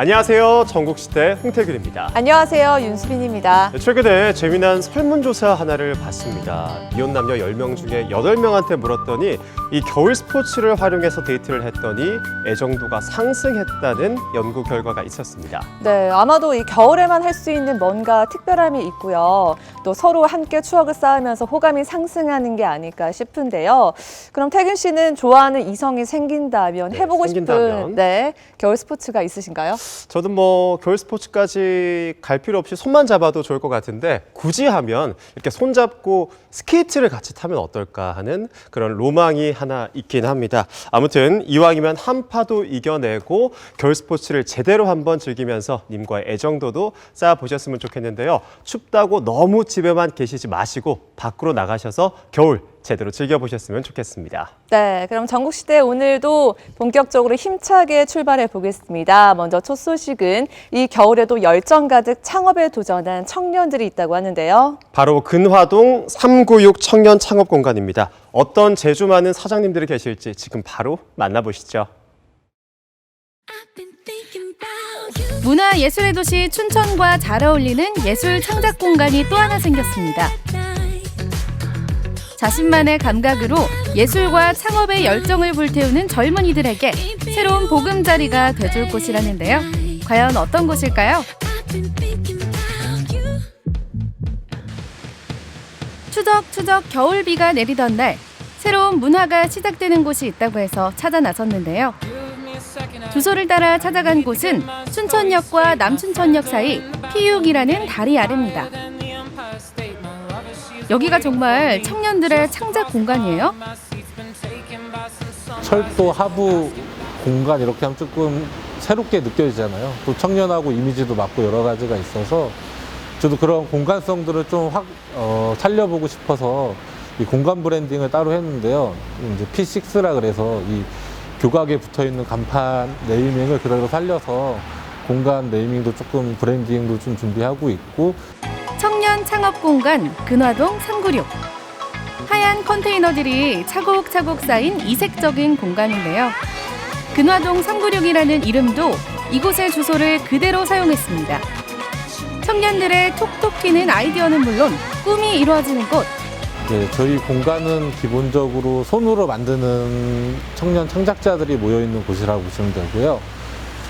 안녕하세요. 전국시대 홍태균입니다. 안녕하세요. 윤수빈입니다. 최근에 재미난 설문조사 하나를 봤습니다. 이혼 남녀 10명 중에 8명한테 물었더니 이 겨울 스포츠를 활용해서 데이트를 했더니 애정도가 상승했다는 연구 결과가 있었습니다. 네, 아마도 이 겨울에만 할 수 있는 뭔가 특별함이 있고요. 또 서로 함께 추억을 쌓으면서 호감이 상승하는 게 아닐까 싶은데요. 그럼 태균 씨는 좋아하는 이성이 생긴다면 해보고 싶은 겨울 스포츠가 있으신가요? 저도 겨울 스포츠까지 갈 필요 없이 손만 잡아도 좋을 것 같은데 굳이 하면 이렇게 손잡고 스케이트를 같이 타면 어떨까 하는 그런 로망이 하나 있긴 합니다. 아무튼 이왕이면 한파도 이겨내고 겨울 스포츠를 제대로 한번 즐기면서 님과의 애정도도 쌓아보셨으면 좋겠는데요. 춥다고 너무 집에만 계시지 마시고 밖으로 나가셔서 겨울 제대로 즐겨보셨으면 좋겠습니다. 네, 그럼 전국시대 오늘도 본격적으로 힘차게 출발해 보겠습니다. 먼저 첫 소식은 이 겨울에도 열정 가득 창업에 도전한 청년들이 있다고 하는데요. 바로 근화동 396 청년 창업 공간입니다. 어떤 재주 많은 사장님들이 계실지 지금 바로 만나보시죠. 문화예술의 도시 춘천과 잘 어울리는 예술 창작 공간이 또 하나 생겼습니다. 자신만의 감각으로 예술과 창업의 열정을 불태우는 젊은이들에게 새로운 보금자리가 돼줄 곳이라는데요. 과연 어떤 곳일까요? 추적추적 겨울비가 내리던 날, 새로운 문화가 시작되는 곳이 있다고 해서 찾아 나섰는데요. 주소를 따라 찾아간 곳은 춘천역과 남춘천역 사이 P6이라는 다리 아래입니다. 여기가 정말 청년들의 창작 공간이에요? 철도 하부 공간 이렇게 하면 조금 새롭게 느껴지잖아요. 또 청년하고 이미지도 맞고 여러 가지가 있어서 저도 그런 공간성들을 좀 살려보고 싶어서 이 공간 브랜딩을 따로 했는데요. 이제 P6라 그래서 이 교각에 붙어 있는 간판 네이밍을 그대로 살려서 공간 네이밍도 조금 브랜딩도 좀 준비하고 있고. 청년 창업 공간 근화동 396. 하얀 컨테이너들이 차곡차곡 쌓인 이색적인 공간인데요. 근화동 396이라는 이름도 이곳의 주소를 그대로 사용했습니다. 청년들의 톡톡 튀는 아이디어는 물론 꿈이 이루어지는 곳. 네, 저희 공간은 기본적으로 손으로 만드는 청년 창작자들이 모여있는 곳이라고 보시면 되고요.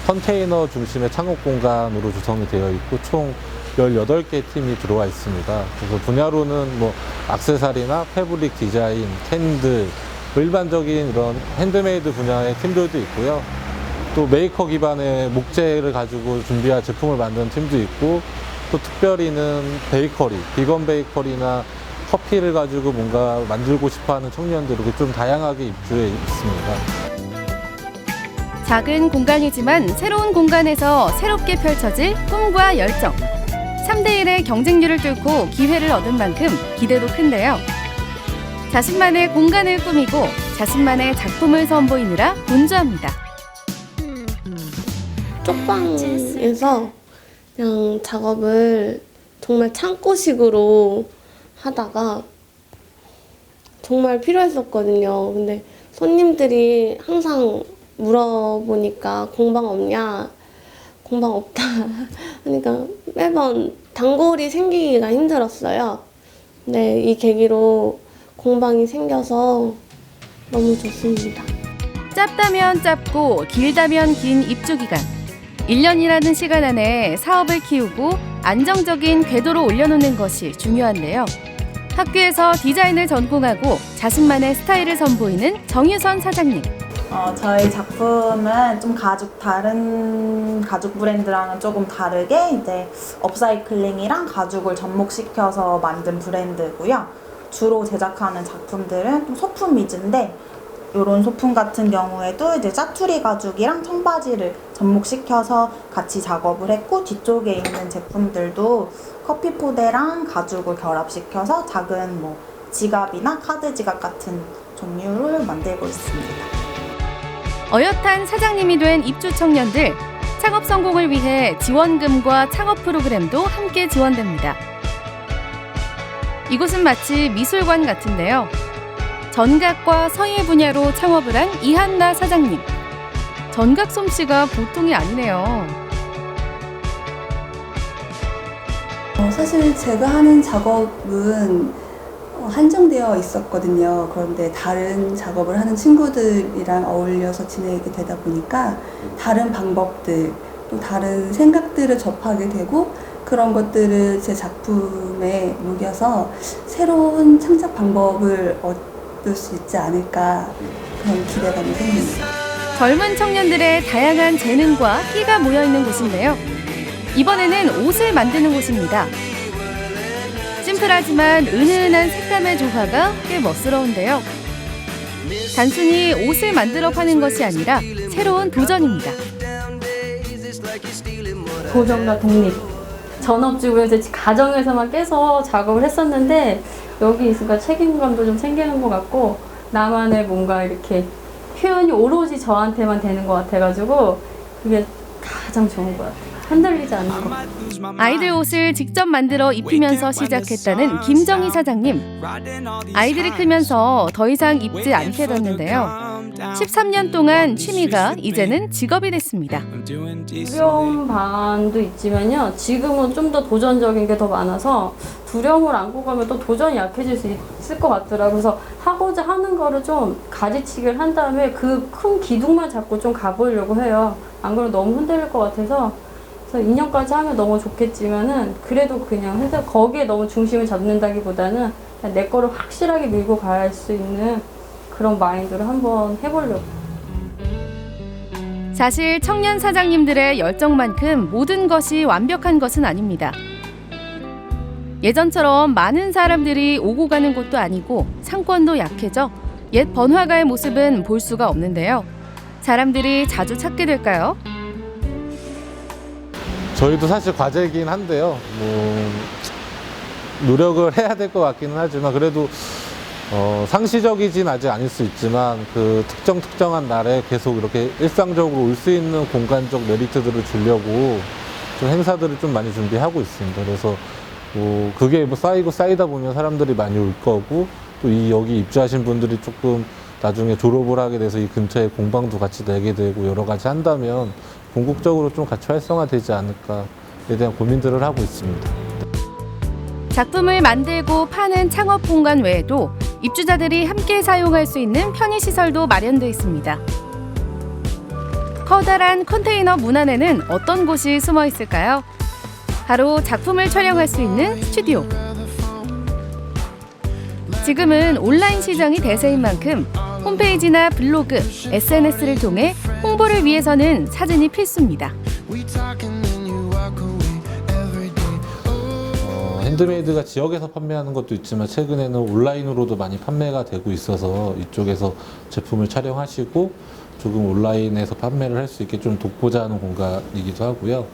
컨테이너 중심의 창업 공간으로 구성이 되어 있고 총 18개 팀이 들어와 있습니다. 그래서 분야로는 액세서리나 패브릭 디자인, 캔들, 일반적인 이런 핸드메이드 분야의 팀들도 있고요. 또 메이커 기반의 목재를 가지고 준비한 제품을 만드는 팀도 있고, 또 특별히는 베이커리, 비건 베이커리나 커피를 가지고 뭔가 만들고 싶어하는 청년들 이렇게 좀 다양하게 입주해 있습니다. 작은 공간이지만 새로운 공간에서 새롭게 펼쳐질 꿈과 열정. 3대1의 경쟁률을 뚫고 기회를 얻은 만큼 기대도 큰데요. 자신만의 공간을 꾸미고 자신만의 작품을 선보이느라 분주합니다. 쪽방에서 그냥 작업을 정말 창고식으로 하다가 정말 필요했었거든요. 근데 손님들이 항상 물어보니까 공방 없냐? 공방 없다 하니까 매번 단골이 생기기가 힘들었어요. 근데 이 계기로 공방이 생겨서 너무 좋습니다. 짧다면 짧고 길다면 긴 입주기간. 1년이라는 시간 안에 사업을 키우고 안정적인 궤도로 올려놓는 것이 중요한데요. 학교에서 디자인을 전공하고 자신만의 스타일을 선보이는 정유선 사장님. 저희 작품은 좀 다른 가죽 브랜드랑은 조금 다르게 이제 업사이클링이랑 가죽을 접목시켜서 만든 브랜드고요. 주로 제작하는 작품들은 좀 소품 위주인데, 이런 소품 같은 경우에도 이제 짜투리 가죽이랑 청바지를 접목시켜서 같이 작업을 했고, 뒤쪽에 있는 제품들도 커피 포대랑 가죽을 결합시켜서 작은 지갑이나 카드 지갑 같은 종류를 만들고 있습니다. 어엿한 사장님이 된 입주 청년들, 창업 성공을 위해 지원금과 창업 프로그램도 함께 지원됩니다. 이곳은 마치 미술관 같은데요. 전각과 서예 분야로 창업을 한 이한나 사장님. 전각 솜씨가 보통이 아니네요. 사실 제가 하는 작업은 한정되어 있었거든요. 그런데 다른 작업을 하는 친구들이랑 어울려서 지내게 되다 보니까 다른 방법들, 또 다른 생각들을 접하게 되고 그런 것들을 제 작품에 녹여서 새로운 창작 방법을 얻을 수 있지 않을까 그런 기대감이 생깁니다. 젊은 청년들의 다양한 재능과 끼가 모여있는 곳인데요. 이번에는 옷을 만드는 곳입니다. 심플하지만 은은한 색감의 조화가 꽤 멋스러운데요. 단순히 옷을 만들어 파는 것이 아니라 새로운 도전입니다. 도전과 독립. 전업주부에서 가정에서만 계속 작업을 했었는데 여기 있으니까 책임감도 좀 생기는 것 같고 나만의 뭔가 이렇게 표현이 오로지 저한테만 되는 것 같아가지고 그게 가장 좋은 것 같아요. 흔들리지 않는 것. 아이들 옷을 직접 만들어 입히면서 시작했다는 김정희 사장님. 아이들이 크면서 더 이상 입지 않게 됐는데요. 13년 동안 취미가 이제는 직업이 됐습니다. 두려움 반도 있지만요. 지금은 좀 더 도전적인 게 더 많아서 두려움을 안고 가면 또 도전이 약해질 수 있을 것 같더라고요. 그래서 하고자 하는 거를 좀 가지치기를 한 다음에 그 큰 기둥만 잡고 좀 가보려고 해요. 안 그러면 너무 흔들릴 것 같아서. 그래서 2년까지 하면 너무 좋겠지만은 그래도 그냥 해서 거기에 너무 중심을 잡는다기보다는 그냥 내 거를 확실하게 밀고 갈 수 있는 그런 마인드를 한번 해보려고. 사실 청년 사장님들의 열정만큼 모든 것이 완벽한 것은 아닙니다. 예전처럼 많은 사람들이 오고 가는 곳도 아니고 상권도 약해져 옛 번화가의 모습은 볼 수가 없는데요. 사람들이 자주 찾게 될까요? 저희도 사실 과제이긴 한데요. 노력을 해야 될 것 같기는 하지만 그래도 상시적이진 아직 아닐 수 있지만 그 특정한 날에 계속 이렇게 일상적으로 올 수 있는 공간적 메리트들을 주려고 좀 행사들을 좀 많이 준비하고 있습니다. 그래서 그게 쌓이다 보면 사람들이 많이 올 거고 또 여기 입주하신 분들이 조금 나중에 졸업을 하게 돼서 이 근처에 공방도 같이 내게 되고 여러 가지 한다면 궁극적으로 좀 같이 활성화되지 않을까에 대한 고민들을 하고 있습니다. 작품을 만들고 파는 창업 공간 외에도 입주자들이 함께 사용할 수 있는 편의시설도 마련되어 있습니다. 커다란 컨테이너 문 안에는 어떤 곳이 숨어 있을까요? 바로 작품을 촬영할 수 있는 스튜디오. 지금은 온라인 시장이 대세인 만큼 홈페이지나 블로그, SNS를 통해 홍보를 위해서는 사진이 필수입니다. 핸드메이드가 지역에서 판매하는 것도 있지만 최근에는 온라인으로도 많이 판매가 되고 있어서 이쪽에서 제품을 촬영하시고 조금 온라인에서 판매를 할 수 있게 좀 돕고자 하는 공간이기도 하고요.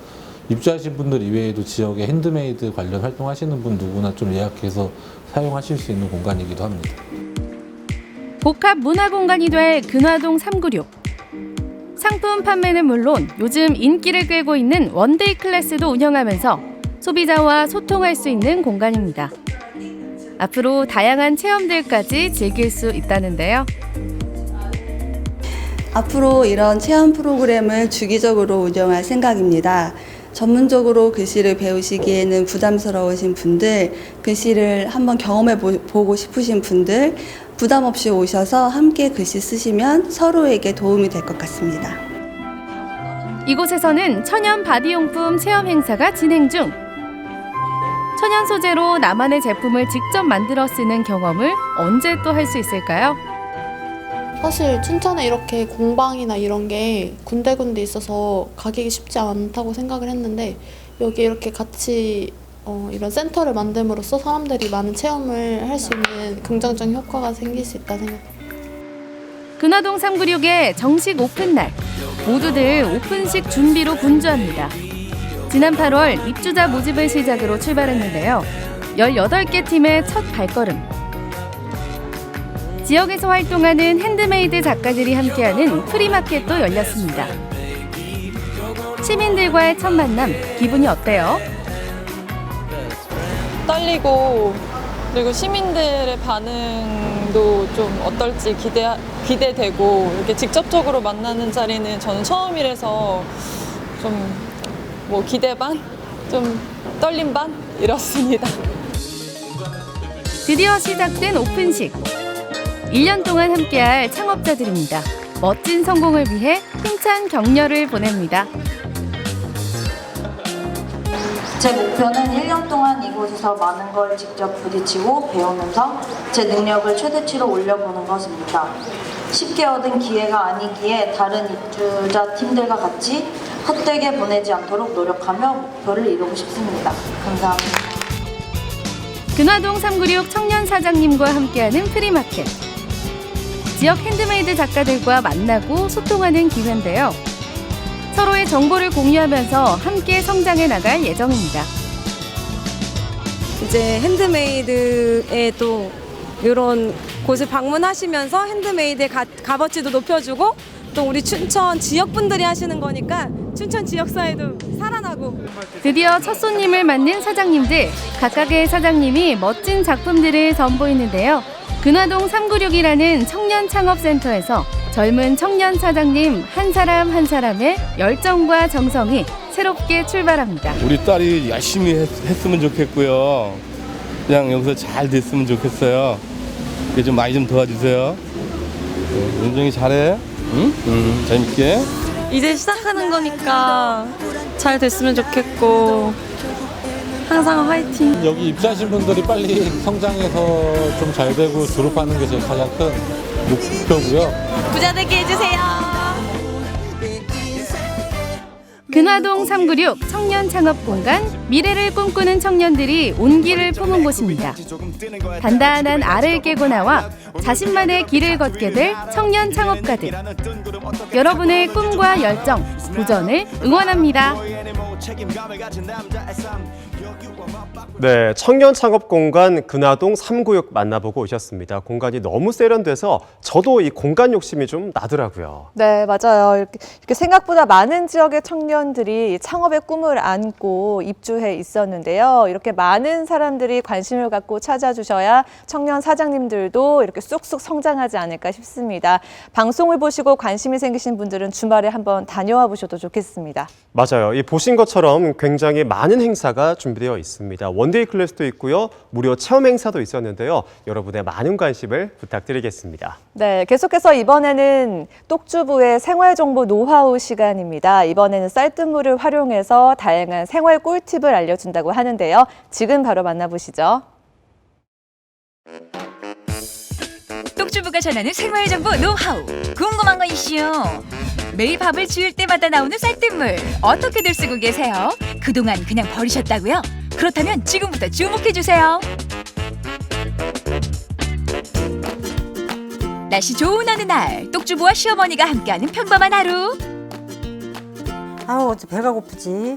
입주하신 분들 이외에도 지역에 핸드메이드 관련 활동하시는 분 누구나 좀 예약해서 사용하실 수 있는 공간이기도 합니다. 복합 문화공간이 될 근화동 396. 상품 판매는 물론 요즘 인기를 끌고 있는 원데이 클래스도 운영하면서 소비자와 소통할 수 있는 공간입니다. 앞으로 다양한 체험들까지 즐길 수 있다는데요. 앞으로 이런 체험 프로그램을 주기적으로 운영할 생각입니다. 전문적으로 글씨를 배우시기에는 부담스러우신 분들, 글씨를 한번 경험해 보고 싶으신 분들, 부담 없이 오셔서 함께 글씨 쓰시면 서로에게 도움이 될 것 같습니다. 이곳에서는 천연 바디용품 체험 행사가 진행 중. 천연 소재로 나만의 제품을 직접 만들어 쓰는 경험을 언제 또 할 수 있을까요? 사실 춘천에 이렇게 공방이나 이런 게 군데군데 있어서 가기가 쉽지 않다고 생각을 했는데 여기 이렇게 같이 이런 센터를 만듦으로써 사람들이 많은 체험을 할 수 있는 긍정적인 효과가 생길 수 있다 생각합니다. 근화동 396의 정식 오픈 날, 모두들 오픈식 준비로 분주합니다. 지난 8월 입주자 모집을 시작으로 출발했는데요. 18개 팀의 첫 발걸음. 지역에서 활동하는 핸드메이드 작가들이 함께하는 프리마켓도 열렸습니다. 시민들과의 첫 만남, 기분이 어때요? 떨리고 그리고 시민들의 반응도 좀 어떨지 기대되고 이렇게 직접적으로 만나는 자리는 저는 처음이라서 좀 기대 반? 좀 떨림 반? 이렇습니다. 드디어 시작된 오픈식. 1년 동안 함께할 창업자들입니다. 멋진 성공을 위해 힘찬 격려를 보냅니다. 제 목표는 1년 동안 이곳에서 많은 걸 직접 부딪히고 배우면서 제 능력을 최대치로 올려보는 것입니다. 쉽게 얻은 기회가 아니기에 다른 입주자 팀들과 같이 헛되게 보내지 않도록 노력하며 목표를 이루고 싶습니다. 감사합니다. 근화동 396 청년 사장님과 함께하는 프리마켓. 지역 핸드메이드 작가들과 만나고 소통하는 기회인데요. 서로의 정보를 공유하면서 함께 성장해 나갈 예정입니다. 이제 핸드메이드에 또 이런 곳을 방문하시면서 핸드메이드의 값어치도 높여주고 또 우리 춘천 지역분들이 하시는 거니까 춘천 지역사회도 살아나고. 드디어 첫 손님을 맞는 사장님들. 각각의 사장님이 멋진 작품들을 선보이는데요. 근화동 396이라는 청년 창업센터에서 젊은 청년 사장님 한 사람 한 사람의 열정과 정성이 새롭게 출발합니다. 우리 딸이 열심히 했으면 좋겠고요. 그냥 여기서 잘 됐으면 좋겠어요. 좀 많이 좀 도와주세요. 윤정이 잘해. 응? 재밌게. 이제 시작하는 거니까 잘 됐으면 좋겠고 항상 화이팅. 여기 입사하신 분들이 빨리 성장해서 좀 잘 되고 졸업하는 게 제 가장 큰 목표고요. 부자 되게 해주세요. 근화동 396 청년 창업 공간, 미래를 꿈꾸는 청년들이 온기를 품은 곳입니다. 단단한 알을 깨고 나와 자신만의 길을 걷게 될 청년 창업가들. 여러분의 꿈과 열정, 도전을 응원합니다. 네, 청년 창업 공간 근화동 396 만나보고 오셨습니다. 공간이 너무 세련돼서 저도 이 공간 욕심이 좀 나더라고요. 네, 맞아요. 이렇게 생각보다 많은 지역의 청년들이 창업의 꿈을 안고 입주해 있었는데요. 이렇게 많은 사람들이 관심을 갖고 찾아주셔야 청년 사장님들도 이렇게 쑥쑥 성장하지 않을까 싶습니다. 방송을 보시고 관심이 생기신 분들은 주말에 한번 다녀와 보셔도 좋겠습니다. 맞아요. 이 보신 것처럼 굉장히 많은 행사가 준비되어 있습니다. 원데이 클래스도 있고요. 무료 체험 행사도 있었는데요. 여러분의 많은 관심을 부탁드리겠습니다. 네, 계속해서 이번에는 똑주부의 생활정보 노하우 시간입니다. 이번에는 쌀뜨물을 활용해서 다양한 생활 꿀팁을 알려준다고 하는데요. 지금 바로 만나보시죠. 똑주부가 전하는 생활정보 노하우. 궁금한 거 이슈. 매일 밥을 지을 때마다 나오는 쌀뜨물 어떻게들 쓰고 계세요? 그동안 그냥 버리셨다고요? 그렇다면 지금부터 주목해주세요. 날씨 좋은 어느 날 똑주부와 시어머니가 함께하는 평범한 하루. 아우 어째 배가 고프지.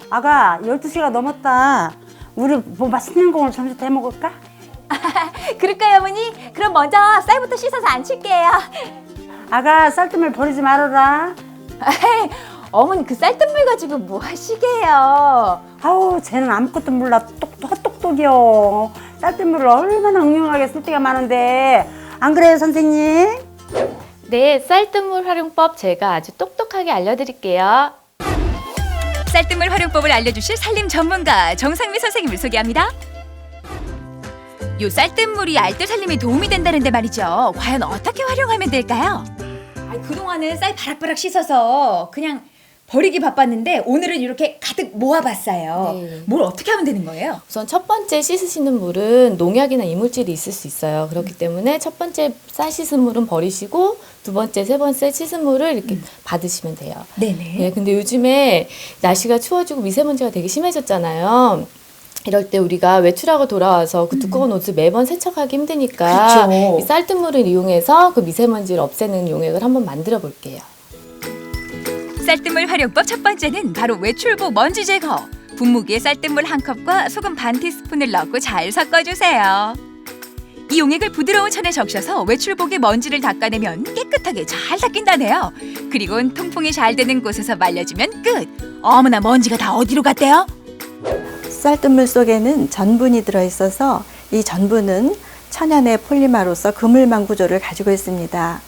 아가 12시가 넘었다. 우리 뭐 맛있는 거 오늘 점심 때 먹을까? 그럴까요 어머니? 그럼 먼저 쌀부터 씻어서 안 칠게요. 아가 쌀뜨물 버리지 말아라. 어머니 그 쌀뜨물 가지고 뭐 하시게요? 아우 쟤는 아무것도 몰라. 헛똑똑이요. 쌀뜨물을 얼마나 응용하게 쓸 때가 많은데 안 그래요 선생님? 네, 쌀뜨물 활용법 제가 아주 똑똑하게 알려드릴게요. 쌀뜨물 활용법을 알려주실 살림 전문가 정상미 선생님을 소개합니다. 요 쌀뜨물이 알뜰 살림에 도움이 된다는데 말이죠. 과연 어떻게 활용하면 될까요? 그동안은 쌀 바락바락 씻어서 그냥 버리기 바빴는데 오늘은 이렇게 가득 모아봤어요. 네. 뭘 어떻게 하면 되는 거예요? 우선 첫 번째 씻으시는 물은 농약이나 이물질이 있을 수 있어요. 그렇기 때문에 첫 번째 쌀 씻은 물은 버리시고 두 번째, 세 번째 씻은 물을 이렇게 받으시면 돼요. 네네. 네, 근데 요즘에 날씨가 추워지고 미세먼지가 되게 심해졌잖아요. 이럴 때 우리가 외출하고 돌아와서 그 두꺼운 옷을 매번 세척하기 힘드니까 그쵸. 이 쌀뜨물을 이용해서 그 미세먼지를 없애는 용액을 한번 만들어 볼게요. 쌀뜨물 활용법 첫 번째는 바로 외출복 먼지 제거. 분무기에 쌀뜨물 한 컵과 소금 반 티스푼을 넣고 잘 섞어주세요. 이 용액을 부드러운 천에 적셔서 외출복의 먼지를 닦아내면 깨끗하게 잘 닦인다네요. 그리고 통풍이 잘 되는 곳에서 말려주면 끝. 어머나 먼지가 다 어디로 갔대요? 쌀뜨물 속에는 전분이 들어있어서 이 전분은 천연의 폴리마로서 그물망 구조를 가지고 있습니다.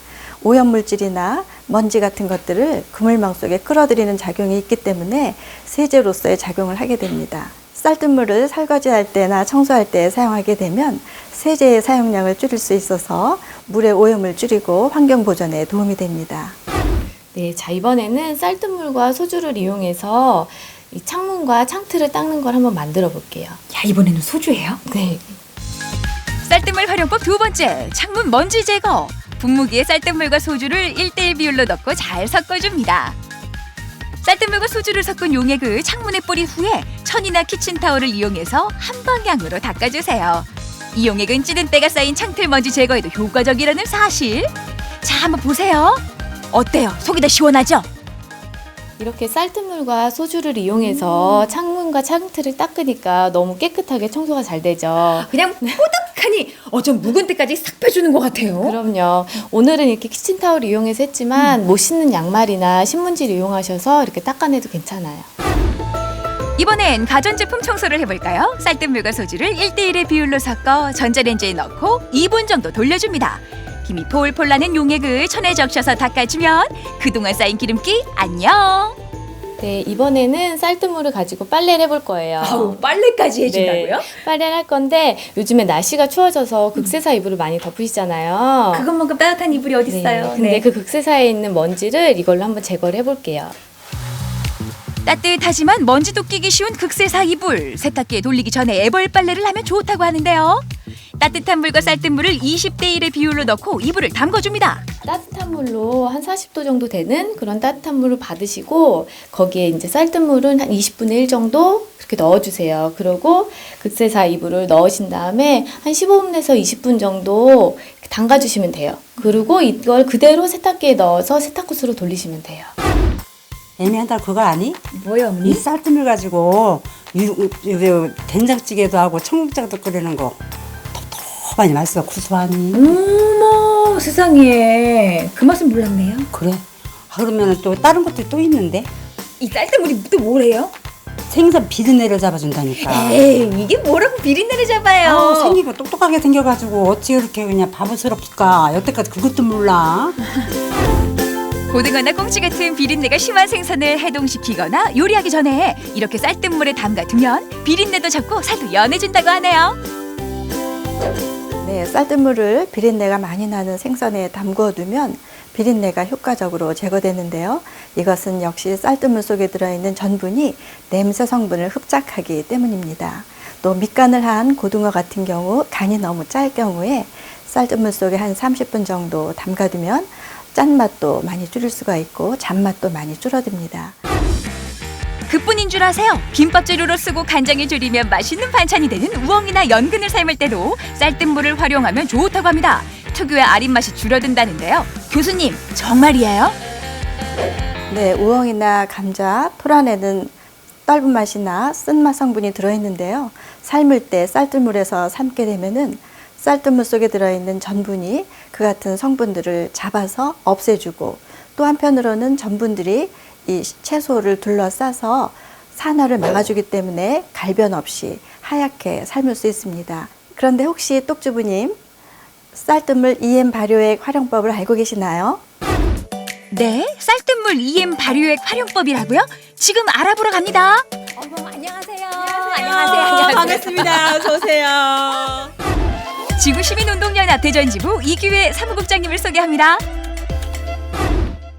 오염물질이나 먼지 같은 것들을 그물망 속에 끌어들이는 작용이 있기 때문에 세제로서의 작용을 하게 됩니다. 쌀뜨물을 설거지할 때나 청소할 때 사용하게 되면 세제의 사용량을 줄일 수 있어서 물의 오염을 줄이고 환경 보존에 도움이 됩니다. 네, 자 이번에는 쌀뜨물과 소주를 이용해서 이 창문과 창틀을 닦는 걸 한번 만들어 볼게요. 야, 이번에는 소주예요? 네. 쌀뜨물 활용법 두 번째, 창문 먼지 제거. 분무기에 쌀뜨물과 소주를 1:1 비율로 넣고 잘 섞어줍니다. 쌀뜨물과 소주를 섞은 용액을 창문에 뿌린 후에 천이나 키친타올을 이용해서 한 방향으로 닦아주세요. 이 용액은 찌든 때가 쌓인 창틀 먼지 제거에도 효과적이라는 사실. 자, 한번 보세요. 어때요? 속이 다 시원하죠? 이렇게 쌀뜨물과 소주를 이용해서 창문과 창틀을 닦으니까 너무 깨끗하게 청소가 잘 되죠. 그냥 뽀득하니 좀 묵은 때까지 싹 빼주는 것 같아요. 그럼요. 오늘은 이렇게 키친타올 이용해서 했지만 못 씻는 양말이나 신문지를 이용하셔서 이렇게 닦아내도 괜찮아요. 이번엔 가전제품 청소를 해볼까요? 쌀뜨물과 소주를 1:1의 비율로 섞어 전자레인지에 넣고 2분 정도 돌려줍니다. 김이 폴폴 나는 용액을 천에 적셔서 닦아주면 그동안 쌓인 기름기 안녕. 네, 이번에는 쌀뜨물을 가지고 빨래를 해볼 거예요. 아우, 빨래까지 해준다고요? 네, 빨래를 할 건데 요즘에 날씨가 추워져서 극세사 이불을 많이 덮으시잖아요. 그것만큼 따뜻한 이불이 어딨어요? 네, 근데 그 극세사에 있는 먼지를 이걸로 한번 제거를 해볼게요. 따뜻하지만 먼지도 끼기 쉬운 극세사 이불. 세탁기에 돌리기 전에 애벌 빨래를 하면 좋다고 하는데요. 따뜻한 물과 쌀뜨물을 20:1의 비율로 넣고 이불을 담궈줍니다. 따뜻한 물로 한 40도 정도 되는 그런 따뜻한 물을 받으시고 거기에 이제 쌀뜨물은 한 20분의 1 정도 그렇게 넣어주세요. 그리고 극세사 이불을 넣으신 다음에 한 15분에서 20분 정도 담가주시면 돼요. 그리고 이걸 그대로 세탁기에 넣어서 세탁구스로 돌리시면 돼요. 애매한다 그거 아니? 뭐요, 어머니? 이 쌀뜨물 가지고 된장찌개도 하고 청국장도 끓이는 거 텁텁하니 맛있어 구수하니. 어머, 세상에. 그 맛은 몰랐네요. 그래. 그러면 또 다른 것도 또 있는데? 이 쌀뜨물이 또 뭐래요? 생선 비린내를 잡아준다니까. 에이, 이게 뭐라고 비린내를 잡아요? 생기고 똑똑하게 생겨가지고 어찌 이렇게 그냥 바보스럽을까. 여태까지 그것도 몰라. 고등어나 꽁치 같은 비린내가 심한 생선을 해동시키거나 요리하기 전에 이렇게 쌀뜨물에 담가두면 비린내도 잡고 살도 연해진다고 하네요. 네, 쌀뜨물을 비린내가 많이 나는 생선에 담궈두면 비린내가 효과적으로 제거되는데요. 이것은 역시 쌀뜨물 속에 들어있는 전분이 냄새 성분을 흡착하기 때문입니다. 또 밑간을 한 고등어 같은 경우 간이 너무 짤 경우에 쌀뜨물 속에 한 30분 정도 담가두면 짠맛도 많이 줄일 수가 있고 잔맛도 많이 줄어듭니다. 그뿐인 줄 아세요? 김밥 재료로 쓰고 간장에 졸이면 맛있는 반찬이 되는 우엉이나 연근을 삶을 때도 쌀뜨물을 활용하면 좋다고 합니다. 특유의 아린 맛이 줄어든다는데요. 교수님, 정말이에요? 네, 우엉이나 감자, 토란에는 떫은 맛이나 쓴맛 성분이 들어있는데요. 삶을 때 쌀뜨물에서 삶게 되면은 쌀뜨물 속에 들어있는 전분이 그 같은 성분들을 잡아서 없애주고 또 한편으로는 전분들이 이 채소를 둘러싸서 산화를 막아주기 때문에 갈변 없이 하얗게 삶을 수 있습니다. 그런데 혹시 똑주부님, 쌀뜨물 EM 발효액 활용법을 알고 계시나요? 네, 쌀뜨물 EM 발효액 활용법이라고요? 지금 알아보러 갑니다. 어머, 안녕하세요. 안녕하세요. 반갑습니다. 어서 오세요. 지구시민운동연합 대전지부 이규혜 사무국장님을 소개합니다.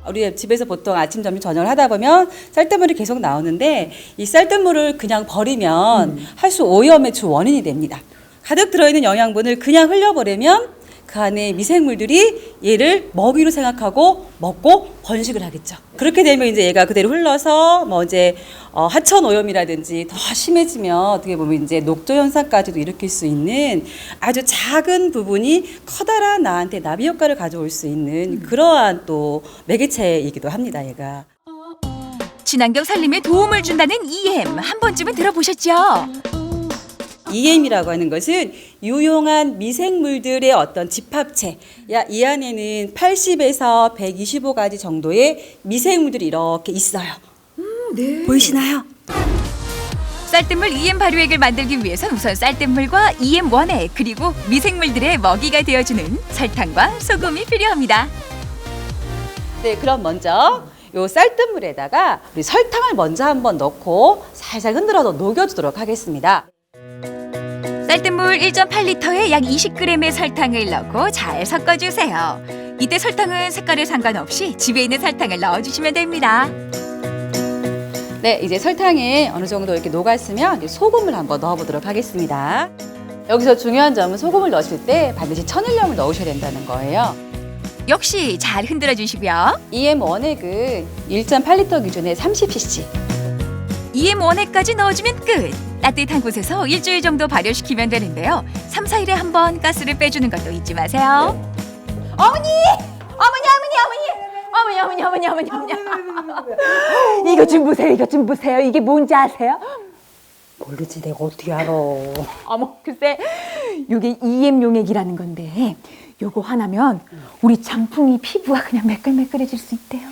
우리 집에서 보통 아침, 점심, 저녁을 하다 보면 쌀뜨물이 계속 나오는데 이 쌀뜨물을 그냥 버리면 할수 오염의 주 원인이 됩니다. 가득 들어있는 영양분을 그냥 흘려버리면 그 안에 미생물들이 얘를 먹이로 생각하고 먹고 번식을 하겠죠. 그렇게 되면 이제 얘가 그대로 흘러서 뭐 이제 하천 오염이라든지 더 심해지면 어떻게 보면 이제 녹조 현상까지도 일으킬 수 있는 아주 작은 부분이 커다란 나한테 나비 효과를 가져올 수 있는 그러한 또 매개체이기도 합니다, 얘가. 친환경 살림에 도움을 준다는 EM 한 번쯤은 들어보셨죠? EM이라고 하는 것은 유용한 미생물들의 어떤 집합체. 이 안에는 80에서 125가지 정도의 미생물들이 이렇게 있어요. 네. 보이시나요? 쌀뜨물 EM 발효액을 만들기 위해선 우선 쌀뜨물과 EM 원액 그리고 미생물들의 먹이가 되어주는 설탕과 소금이 필요합니다. 네, 그럼 먼저 요 쌀뜨물에다가 우리 설탕을 먼저 한번 넣고 살살 흔들어서 녹여주도록 하겠습니다. 쌀뜨물 1.8리터에 약 20g의 설탕을 넣고 잘 섞어주세요. 이때 설탕은 색깔에 상관없이 집에 있는 설탕을 넣어주시면 됩니다. 네, 이제 설탕이 어느 정도 이렇게 녹았으면 이제 소금을 한번 넣어보도록 하겠습니다. 여기서 중요한 점은 소금을 넣으실 때 반드시 천일염을 넣으셔야 된다는 거예요. 역시 잘 흔들어 주시고요. EM 원액은 1.8리터 기준에 30cc. EM 원액까지 넣어주면 끝. 따뜻한 곳에서 일주일 정도 발효시키면 되는데요. 3, 4일에 한 번 가스를 빼주는 것도 잊지 마세요. 어머니! 이거 좀 보세요. 이게 뭔지 아세요? 모르지, 내가 어떻게 알아. 어머, 글쎄, 이게 EM 용액이라는 건데 요거 하나면 우리 장풍이 피부가 그냥 매끌매끌해질 수 있대요.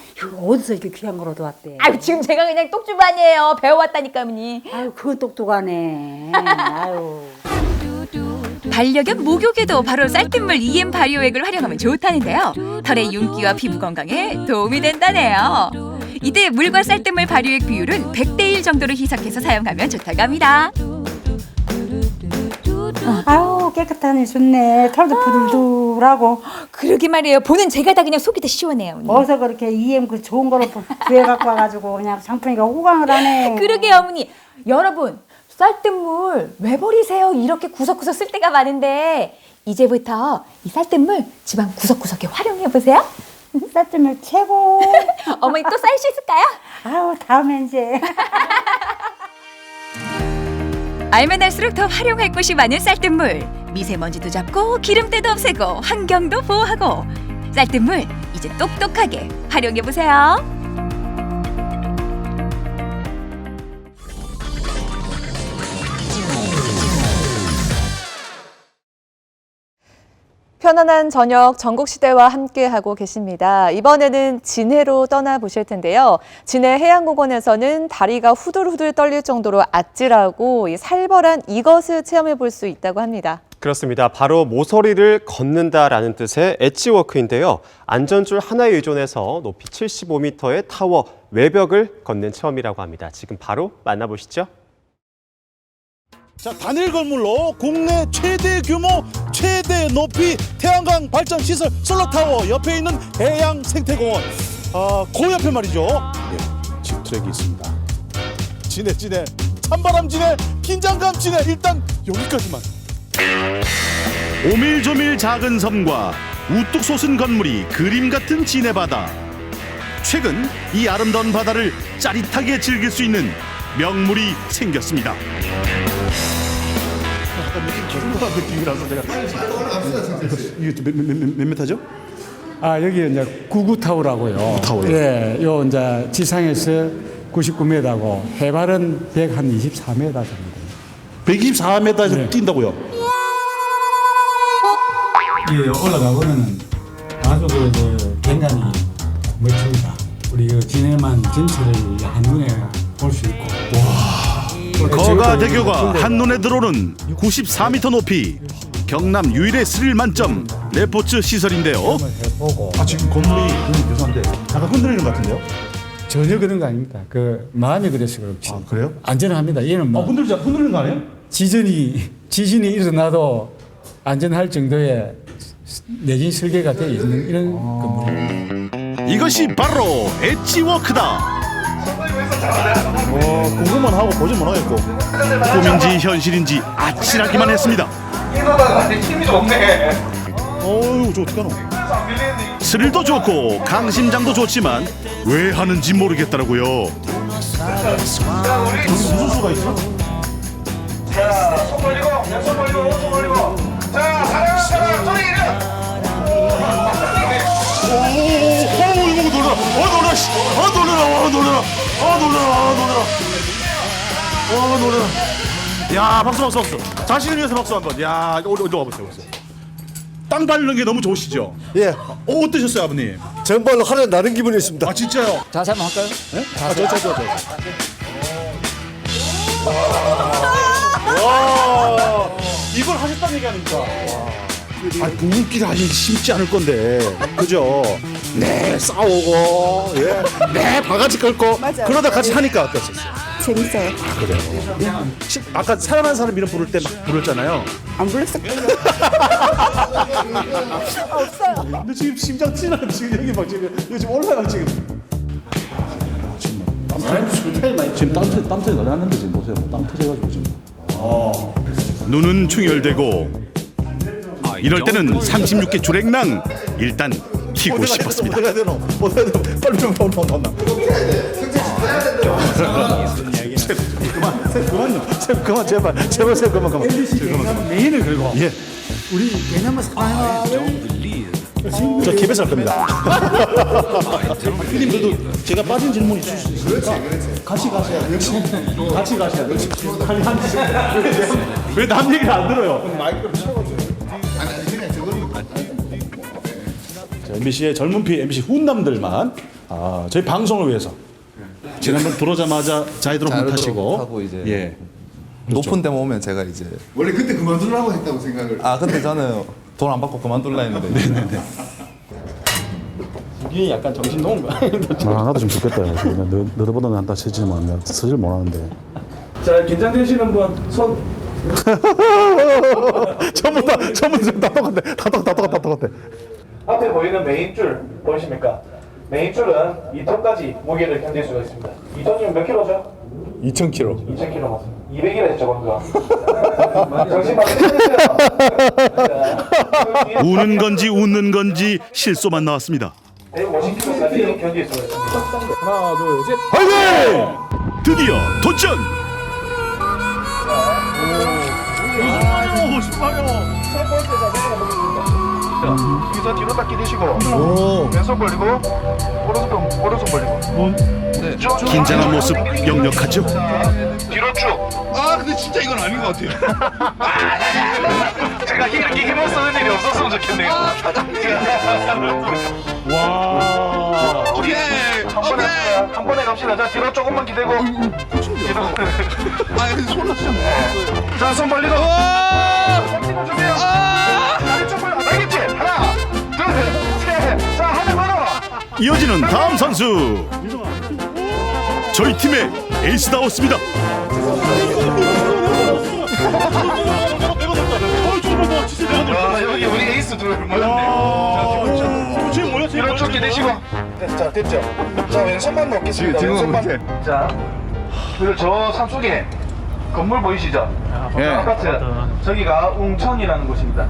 어디서 이렇게 귀한 걸 얻어왔대? 아유, 지금 제가 그냥 똑주반이에요. 배워왔다니까, 어머니. 아유, 그건 똑똑하네. 아유. 반려견 목욕에도 바로 쌀뜨물 EM 발효액을 활용하면 좋다는데요. 털의 윤기와 피부 건강에 도움이 된다네요. 이때 물과 쌀뜨물 발효액 비율은 100대 1 정도로 희석해서 사용하면 좋다고 합니다. 아유, 깨끗하니 좋네. 털도 부들부들하고. 그러게 말이에요. 보는 제가 다 그냥 속이 다 시원해요. 어머니. 어디서 그렇게 EM 그 좋은 거로 구해갖고 와가지고 그냥 장풍이가 호강을 하네. 그러게요, 어머니. 여러분, 쌀뜨물 왜 버리세요? 이렇게 구석구석 쓸 때가 많은데 이제부터 이 쌀뜨물 집안 구석구석에 활용해보세요. 쌀뜨물 최고. 어머니 또 쌀 수 있을까요? 아유, 다음에 이제. 알면 알수록 더 활용할 곳이 많은 쌀뜨물. 미세먼지도 잡고 기름때도 없애고 환경도 보호하고 쌀뜨물 이제 똑똑하게 활용해보세요. 편안한 저녁 전국시대와 함께하고 계십니다. 이번에는 진해로 떠나보실 텐데요. 진해 해양공원에서는 다리가 후들후들 떨릴 정도로 아찔하고 살벌한 이것을 체험해 볼 수 있다고 합니다. 그렇습니다. 바로 모서리를 걷는다라는 뜻의 엣지워크인데요. 안전줄 하나에 의존해서 높이 75m의 타워 외벽을 걷는 체험이라고 합니다. 지금 바로 만나보시죠. 자, 단일 건물로 국내 최대 규모, 최대 높이 태양광 발전 시설 솔라타워 옆에 있는 해양 생태공원. 그 옆에 말이죠. 예, 집트랙이 있습니다. 진해, 찬바람 진해, 긴장감 진해. 일단 여기까지만. 오밀조밀 작은 섬과 우뚝 솟은 건물이 그림 같은 진해 바다. 최근 이 아름다운 바다를 짜릿하게 즐길 수 있는 명물이 생겼습니다. 계속한 느낌이라서 제가 이게 몇 메타죠? 여기 이제 99타워라고요. 타워요. 예, 요 이제 지상에서 99m고 해발은 124m 정도. 124m에서 네. 뛴다고요? 예, 올라가보면 아주 굉장히 멋집니다. 우리 진해만 전체를 한눈에 볼 수 있고. 거가대교가 한눈에 들어오는 94m 높이 경남 유일의 스릴 만점 레포츠 시설인데요. 지금 건물이 묘사한데 약간 흔들리는 것 같은데요? 전혀 그런 거 아닙니다. 그 마음이 그래서 그렇지. 그래요? 안전합니다. 얘는 뭐 흔들리는 거 아니에요? 지진이 일어나도 안전할 정도의 내진 설계가 되어 있는 이런 건물입니다. 이것이 바로 엣지워크다. 궁금만 하고 보진 못하겠고. 꿈인지 현실인지 아찔하기만 했습니다. 힘이 좋네. 어우, 저 어떡하노? 스릴도 좋고 강심장도 좋지만 왜 하는지 모르겠더라고요. 무슨 수가 있어? 자, 손 벌리고, 손 벌리고. 자, 사랑, 소리 이래. 놀라. 야, 박수. 자신을 위해서 박수 한 번. 야, 어디 와보세요. 땅 밟는 게 너무 좋으시죠? 예. 어떠셨어요, 아버님? 정말로 하늘 나는 기분이었습니다. 진짜요? 자세 한번 할까요? 네? 와, 이걸 하셨다는 얘기 아닙니까? 부부끼리 하기 쉽지 않을 건데, 그죠? 네, 싸우고, 예, 네, 바가지 긁고, 맞아요. 그러다 같이 하니까 어땠었어요? 재밌어요. 그래요. 아까 사랑하는 사람 이름 부를 때 막 부르잖아요. 안 불렀을걸요? 없어요. 근데 지금 심장 찌나 지금 여기 막 지금 여기 지금 올라가 지금. 지금 땀 터져 나왔는데 지금 보세요. 땀 터져가지고 지금. 눈은 충혈되고 이럴 때는 36개 주랭랑 일단 키고 싶었습니다. 어디가 되노? 빨리 좀 나. 그만 제발 그만. 메인을 걸고 예. 우리 개념을 사랑하는 저 KBS 할 겁니다. 피디님들도 제가 빠진 질문 있을 수 있으니까 같이 가셔야 돼요. 같이 가셔야 돼요. 왜 남 얘기를 안 들어요? 자, MBC의 젊은 피 MBC 훈남들만 저희 방송을 위해서 지난번 들어오자마자 자이드로 타시고 하고 이제 예. 높은 데만 오면 제가 이제 원래 그때 그만두려고 했다고 생각을. 근데 저는 돈 안 받고 그만둘라 했는데. 네네네. 이게 약간 정신 놓은 거야. 나도 좀 좋겠다. 너보다 난다 치지만 내가 쓰질 못하는데. 자, 긴장되시는 분 손. 전부 다 똑같아. 앞에 보이는 메인 줄 보이십니까? 메인 줄은 2톤까지 무게를 견딜 수가 있습니다. 2톤이면 몇 킬로죠? 2,000kg. 2,000kg 맞습니다. 200이라 했죠 방금. 정신 바짝 차리세요. 우는 건지 웃는 건지 실소만 나왔습니다. 150kg까지 견딜 수가 있습니다. 하나, 둘, 셋. 화이팅! 드디어 도전! 첫 번째 자세는 보겠습니다. 여기서 뒤로 딱 기대시고 왼손 벌리고 오른손 벌리고 쭉 긴장한 모습 역력하죠? 뒤로 쭉. 근데 진짜 이건 아닌 것 같아요. 제가 이렇게 힘을 쓰는 일이 없었으면 좋겠네요. 와. 오케이. 한 번에 갑시다. 자, 뒤로 조금만 기대고. 뒤로. 손을 좀. 자, 손 벌리고. 손 찍어주세요. 다리 쭉 벌려. 알겠지? 하나, 둘, 셋. 자, 하나 걸어. 이어지는 다음 선수 저희 팀의 에이스다웠습니다. 여기 우리 에이스 둘 모였네. 지금 모였어요. 뒤로 쭉 기대시고. 자, 됐죠? 자, 왼손만 놓겠습니다. 왼손만. 자, 그리고 저 산속에 건물 보이시죠? 아파트. 저기가 웅천이라는 곳입니다.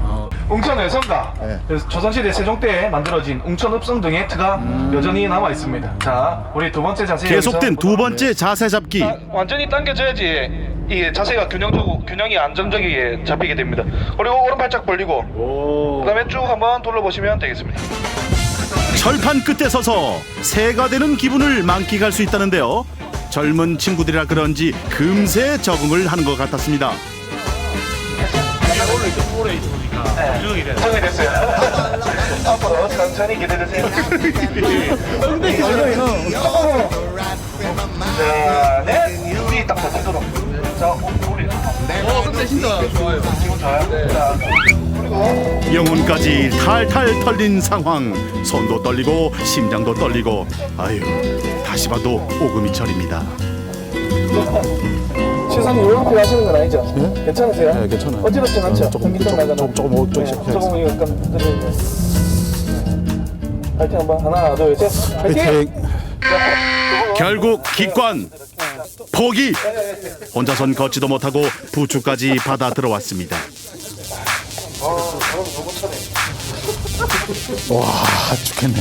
웅천 외성가. 그래서 조선시대 세종때에 만들어진 웅천읍성 등의 트가 여전히 남아 있습니다. 자, 우리 두 번째 자세. 계속된 두 번째 자세 잡기. 완전히 당겨져야지 이 자세가 균형이 안정적이게 잡히게 됩니다. 그리고 오른발짝 벌리고 그다음에 쭉 한번 둘러보시면 되겠습니다. 철판 끝에 서서 새가 되는 기분을 만끽할 수 있다는데요. 젊은 친구들이라 그런지 금세 적응을 하는 것 같았습니다. 네, 정리됐어요. 앞으로 천천히 기대주세요. 자, 넷, 우리 딱 버티도록. 자, 우리. 근데 진짜 좋아요. 기분 좋아요? 자, 그리고. 영혼까지 탈탈 털린 상황. 손도 떨리고 심장도 떨리고. 아유, 다시 봐도 오금이 저립니다. 시선이 요렇게 하시는 건 아니죠? 네? 괜찮으세요? 네, 괜찮아요. 어지럽진 않죠? 조금 조금 이거 파이팅 한번 하나 둘 셋 파이팅! 결국 기권 포기. 혼자선 걷지도 못하고 부추까지 받아 들어왔습니다. 와 죽겠네.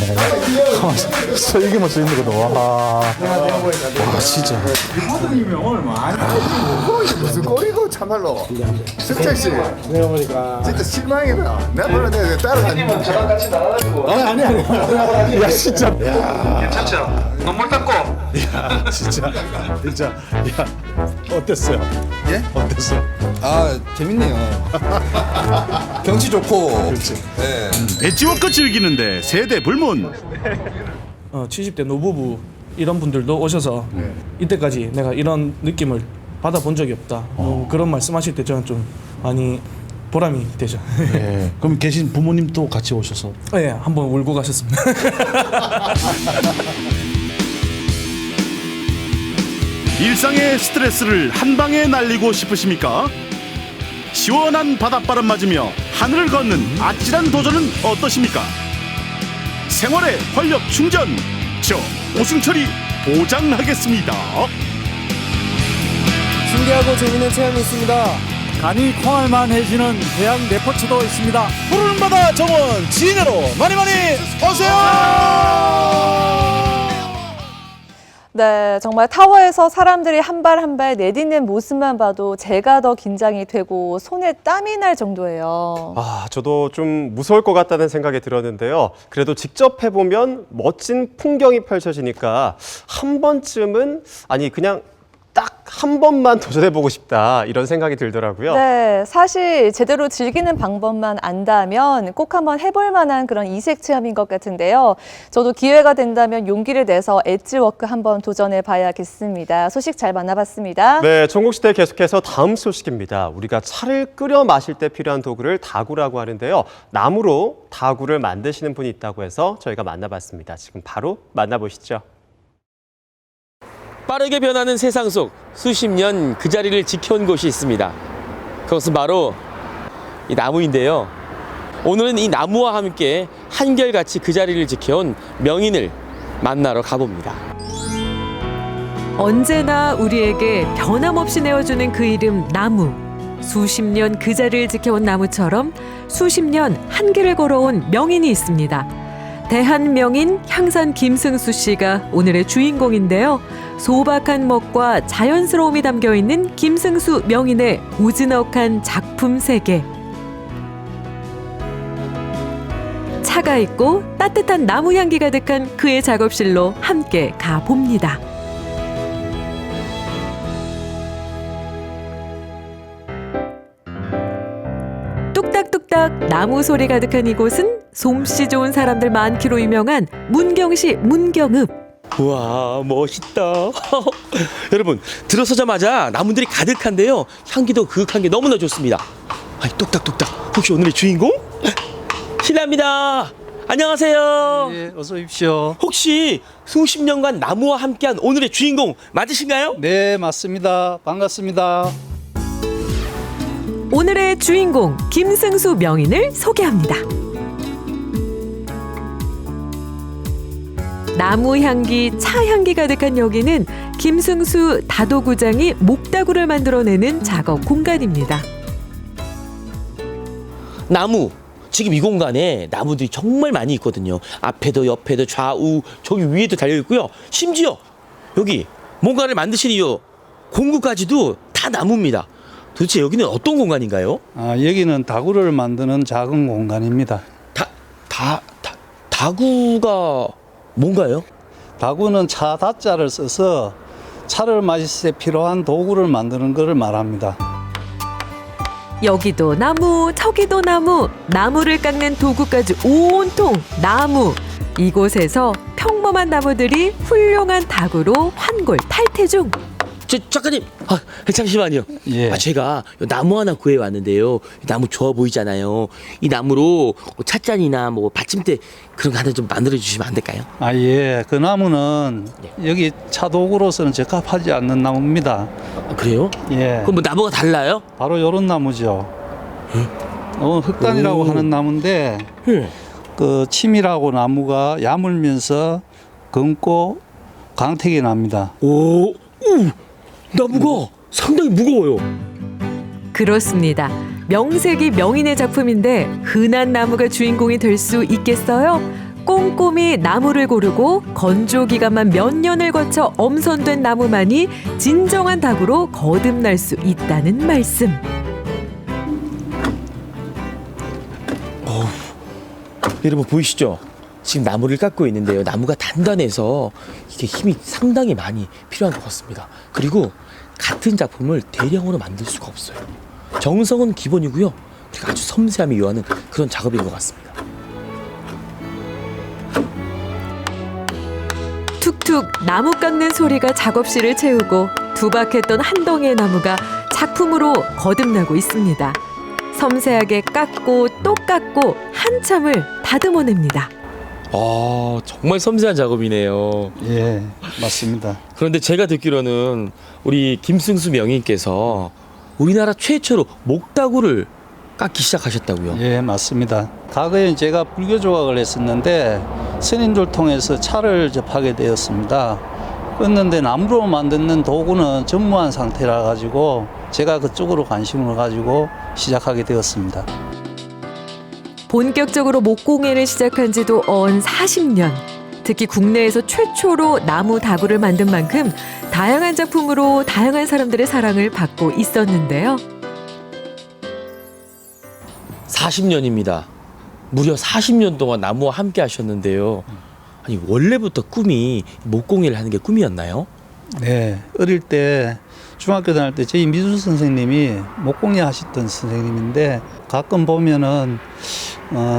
이게 뭐 쓰이는 거다. 와 진짜. 사장님이 오늘 많이 무슨 꼴이고 참말로. 승철 씨. 내가 보니까 진짜 실망이다. 내가 따라다니면 저랑 같이 나가가지고. 아니. 야 진짜. 야. 괜찮죠? 눈물 닦고. 야 진짜. 야 어땠어요? 예? 어땠어? 재밌네요. 경치 좋고. 네. 엣지워크 즐기는데 세대 불문. 70대 노부부 이런 분들도 오셔서 이때까지 내가 이런 느낌을 받아본 적이 없다. 그런 말씀하실 때 저는 좀 많이 보람이 되죠. 네. 그럼 계신 부모님도 같이 오셔서? 네, 한번 울고 가셨습니다. 일상의 스트레스를 한 방에 날리고 싶으십니까? 시원한 바닷바람 맞으며 하늘을 걷는 아찔한 도전은 어떠십니까? 생활의 활력 충전, 저 오승철이 보장하겠습니다. 신기하고 재밌는 체험이 있습니다. 간이 콩알만해지는 해양 레포츠도 있습니다. 푸른 바다 정원 진해로 많이 오세요. 네, 정말 타워에서 사람들이 한 발 한 발 내딛는 모습만 봐도 제가 더 긴장이 되고 손에 땀이 날 정도예요. 아, 저도 좀 무서울 것 같다는 생각이 들었는데요. 그래도 직접 해보면 멋진 풍경이 펼쳐지니까 한 번쯤은, 아니 그냥 딱 한 번만 도전해보고 싶다, 이런 생각이 들더라고요. 네, 사실 제대로 즐기는 방법만 안다면 꼭 한번 해볼 만한 그런 이색 체험인 것 같은데요. 저도 기회가 된다면 용기를 내서 엣지워크 한번 도전해 봐야겠습니다. 소식 잘 만나봤습니다. 네, 전국시대 계속해서 다음 소식입니다. 우리가 차를 끓여 마실 때 필요한 도구를 다구라고 하는데요. 나무로 다구를 만드시는 분이 있다고 해서 저희가 만나봤습니다. 지금 바로 만나보시죠. 빠르게 변하는 세상 속 수십 년 그 자리를 지켜온 곳이 있습니다. 그것은 바로 이 나무인데요. 오늘은 이 나무와 함께 한결같이 그 자리를 지켜온 명인을 만나러 가봅니다. 언제나 우리에게 변함없이 내어주는 그 이름 나무. 수십 년 그 자리를 지켜온 나무처럼 수십 년 한 길을 걸어온 명인이 있습니다. 대한명인 향산 김승수 씨가 오늘의 주인공인데요. 소박한 멋과 자연스러움이 담겨있는 김승수 명인의 고즈넉한 작품 세계. 차가 있고 따뜻한 나무 향기 가득한 그의 작업실로 함께 가봅니다. 뚝딱뚝딱 나무 소리 가득한 이곳은 솜씨 좋은 사람들 많기로 유명한 문경시 문경읍. 우와, 멋있다. 여러분, 들어서자마자 나무들이 가득한데요. 향기도 그윽한 게 너무나 좋습니다. 아니, 뚝딱뚝딱. 혹시 오늘의 주인공? 실례합니다. 안녕하세요. 네, 어서 오십시오. 혹시 수십 년간 나무와 함께한 오늘의 주인공 맞으신가요? 네, 맞습니다. 반갑습니다. 오늘의 주인공 김승수 명인을 소개합니다. 나무 향기, 차 향기 가득한 여기는 김승수 다도구장이 목다구를 만들어내는 작업 공간입니다. 나무. 지금 이 공간에 나무들이 정말 많이 있거든요. 앞에도 옆에도 좌우 저기 위에도 달려있고요. 심지어 여기 뭔가를 만드신 이 공구까지도 다 나무입니다. 도대체 여기는 어떤 공간인가요? 여기는 다구를 만드는 작은 공간입니다. 다구가 뭔가요? 다구는 차 다자를 써서 차를 마실 때 필요한 도구를 만드는 것을 말합니다. 여기도 나무, 저기도 나무, 나무를 깎는 도구까지 온통 나무. 이곳에서 평범한 나무들이 훌륭한 다구로 환골 탈태 중. 작가님, 잠시만요. 예. 제가 나무 하나 구해 왔는데요. 나무 좋아 보이잖아요. 이 나무로 찻잔이나 뭐 받침대 그런 거 하나 좀 만들어 주시면 안 될까요? 예. 그 나무는 여기 차 도구로서는 적합하지 않는 나무입니다. 그래요? 예. 그럼 뭐 나무가 달라요? 바로 이런 나무죠. 흑단이라고 하는 나무인데 그 침이라고 나무가 야물면서 검고 광택이 납니다. 오, 나무가 상당히 무거워요. 그렇습니다. 명색이 명인의 작품인데 흔한 나무가 주인공이 될 수 있겠어요? 꼼꼼히 나무를 고르고 건조 기간만 몇 년을 거쳐 엄선된 나무만이 진정한 다구로 거듭날 수 있다는 말씀. 여러분 보이시죠? 지금 나무를 깎고 있는데요. 나무가 단단해서 이게 힘이 상당히 많이 필요한 것 같습니다. 그리고 같은 작품을 대량으로 만들 수가 없어요. 정성은 기본이고요. 그리고 아주 섬세함이 요하는 그런 작업인 것 같습니다. 툭툭 나무 깎는 소리가 작업실을 채우고 두박했던 한 덩이의 나무가 작품으로 거듭나고 있습니다. 섬세하게 깎고 또 깎고 한참을 다듬어냅니다. 정말 섬세한 작업이네요. 예, 맞습니다. 그런데 제가 듣기로는 우리 김승수 명인께서 우리나라 최초로 목다구를 깎기 시작하셨다고요? 예, 맞습니다. 과거에 제가 불교 조각을 했었는데 스님들 통해서 차를 접하게 되었습니다. 그랬는데 나무로 만드는 도구는 전무한 상태라 가지고 제가 그쪽으로 관심을 가지고 시작하게 되었습니다. 본격적으로 목공예를 시작한 지도 언 40년. 특히 국내에서 최초로 나무 다구를 만든 만큼 다양한 작품으로 다양한 사람들의 사랑을 받고 있었는데요. 40년입니다. 무려 40년 동안 나무와 함께 하셨는데요. 아니 원래부터 꿈이 목공예를 하는 게 꿈이었나요? 네, 어릴 때 중학교 다닐 때 저희 미술 선생님이 목공예 하셨던 선생님인데 가끔 보면은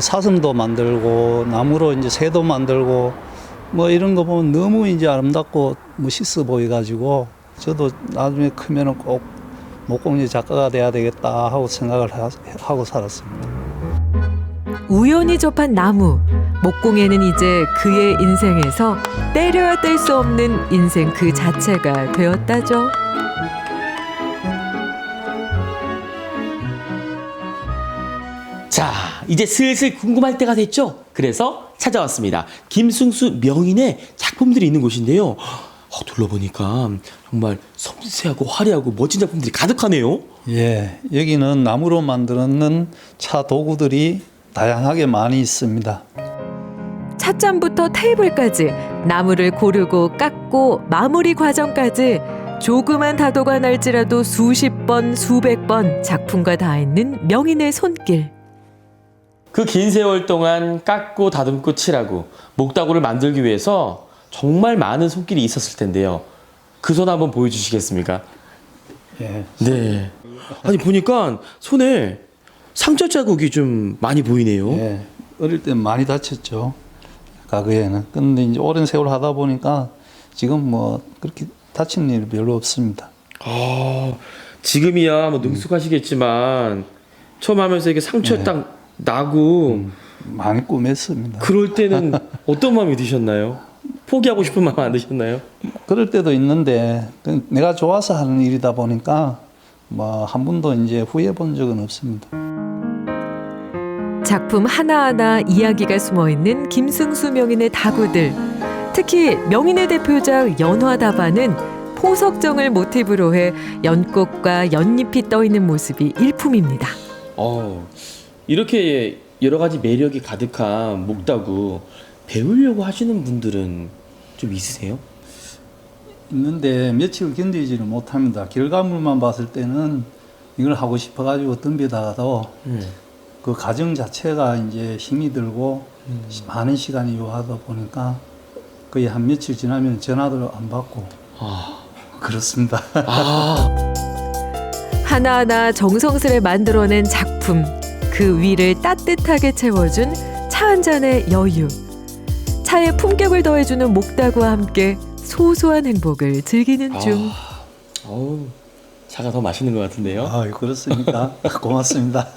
사슴도 만들고 나무로 이제 새도 만들고 뭐 이런 거 보면 너무 이제 아름답고 멋있어 보여가지고 저도 나중에 크면은 꼭 목공예 작가가 돼야 되겠다 하고 생각을 하고 살았습니다. 우연히 접한 나무. 목공예는 이제 그의 인생에서 때려야 뗄 수 없는 인생 그 자체가 되었다죠. 자, 이제 슬슬 궁금할 때가 됐죠? 그래서 찾아왔습니다. 김승수 명인의 작품들이 있는 곳인데요. 둘러보니까 정말 섬세하고 화려하고 멋진 작품들이 가득하네요. 예, 여기는 나무로 만드는 차 도구들이 다양하게 많이 있습니다. 찻잔부터 테이블까지 나무를 고르고 깎고 마무리 과정까지 조그만 다도가 날지라도 수십 번, 수백 번 작품과 닿아있는 명인의 손길. 그 긴 세월 동안 깎고 다듬고 칠하고 목다구를 만들기 위해서 정말 많은 손길이 있었을 텐데요. 그 손 한번 보여주시겠습니까? 예. 네. 아니 보니까 손에 상처 자국이 좀 많이 보이네요. 예. 어릴 때 많이 다쳤죠. 과거에는. 근데 이제 오랜 세월 하다 보니까 지금 뭐 그렇게 다친 일이 별로 없습니다. 지금이야 뭐 능숙하시겠지만 처음 하면서 이게 상처 딱 나고 많이 꿈했습니다. 그럴 때는 어떤 마음이 드셨나요? 포기하고 싶은 마음 안 드셨나요? 그럴 때도 있는데 내가 좋아서 하는 일이다 보니까 뭐 한 번도 이제 후회해 본 적은 없습니다. 작품 하나하나 이야기가 숨어있는 김승수 명인의 다구들. 특히 명인의 대표작 연화다반은 포석정을 모티브로 해 연꽃과 연잎이 떠있는 모습이 일품입니다. 이렇게 여러 가지 매력이 가득한 목다구 배우려고 하시는 분들은 좀 있으세요? 있는데 며칠 견디지를 못합니다. 결과물만 봤을 때는 이걸 하고 싶어가지고 덤비다가도 그 과정 자체가 이제 힘이 들고 많은 시간이 요하다 보니까 거의 한 며칠 지나면 전화도 안 받고 그렇습니다. 하나하나 정성스레 만들어낸 작품. 그 위를 따뜻하게 채워준 차 한 잔의 여유. 차에 품격을 더해주는 목다구와 함께 소소한 행복을 즐기는 중. 차가 더 맛있는 것 같은데요? 그렇습니까? 고맙습니다.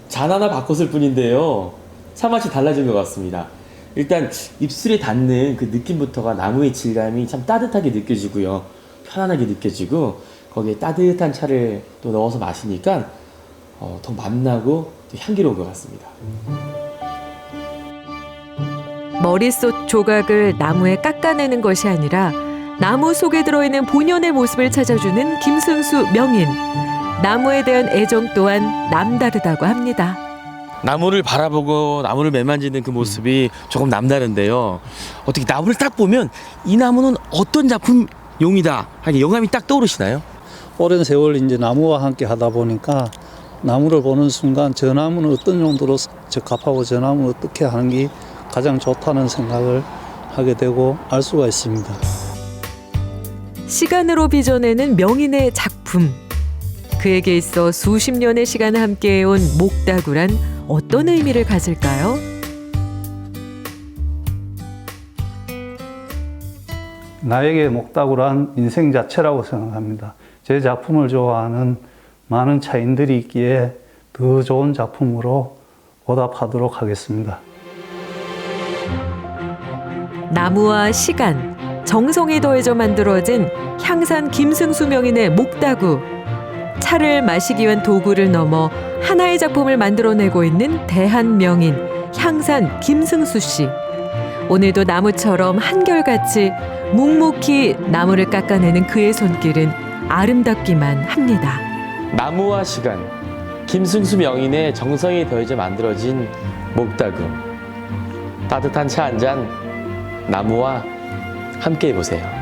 잔 하나 바꿨을 뿐인데요. 차 맛이 달라진 것 같습니다. 일단 입술에 닿는 그 느낌부터가 나무의 질감이 참 따뜻하게 느껴지고요. 편안하게 느껴지고 거기에 따뜻한 차를 또 넣어서 마시니까 더 맛나고 또 향기로운 것 같습니다. 머릿속 조각을 나무에 깎아내는 것이 아니라 나무 속에 들어있는 본연의 모습을 찾아주는 김승수 명인. 나무에 대한 애정 또한 남다르다고 합니다. 나무를 바라보고 나무를 매만지는 그 모습이 조금 남다른데요. 어떻게 나무를 딱 보면 이 나무는 어떤 작품용이다 하게 영감이 딱 떠오르시나요? 오랜 세월 이제 나무와 함께 하다 보니까 나무를 보는 순간 저 나무는 어떤 용도로 적합하고 저 나무는 어떻게 하는 게 가장 좋다는 생각을 하게 되고 알 수가 있습니다. 시간으로 빚어내는 명인의 작품. 그에게 있어 수십 년의 시간을 함께해온 목다구란 어떤 의미를 가질까요? 나에게 목다구란 인생 자체라고 생각합니다. 제 작품을 좋아하는 많은 차인들이 있기에 더 좋은 작품으로 보답하도록 하겠습니다. 나무와 시간, 정성이 더해져 만들어진 향산 김승수 명인의 목다구. 차를 마시기 위한 도구를 넘어 하나의 작품을 만들어내고 있는 대한명인 향산 김승수 씨. 오늘도 나무처럼 한결같이 묵묵히 나무를 깎아내는 그의 손길은 아름답기만 합니다. 나무와 시간, 김승수 명인의 정성이 더해져 만들어진 목다구. 따뜻한 차 한 잔 나무와 함께 해보세요.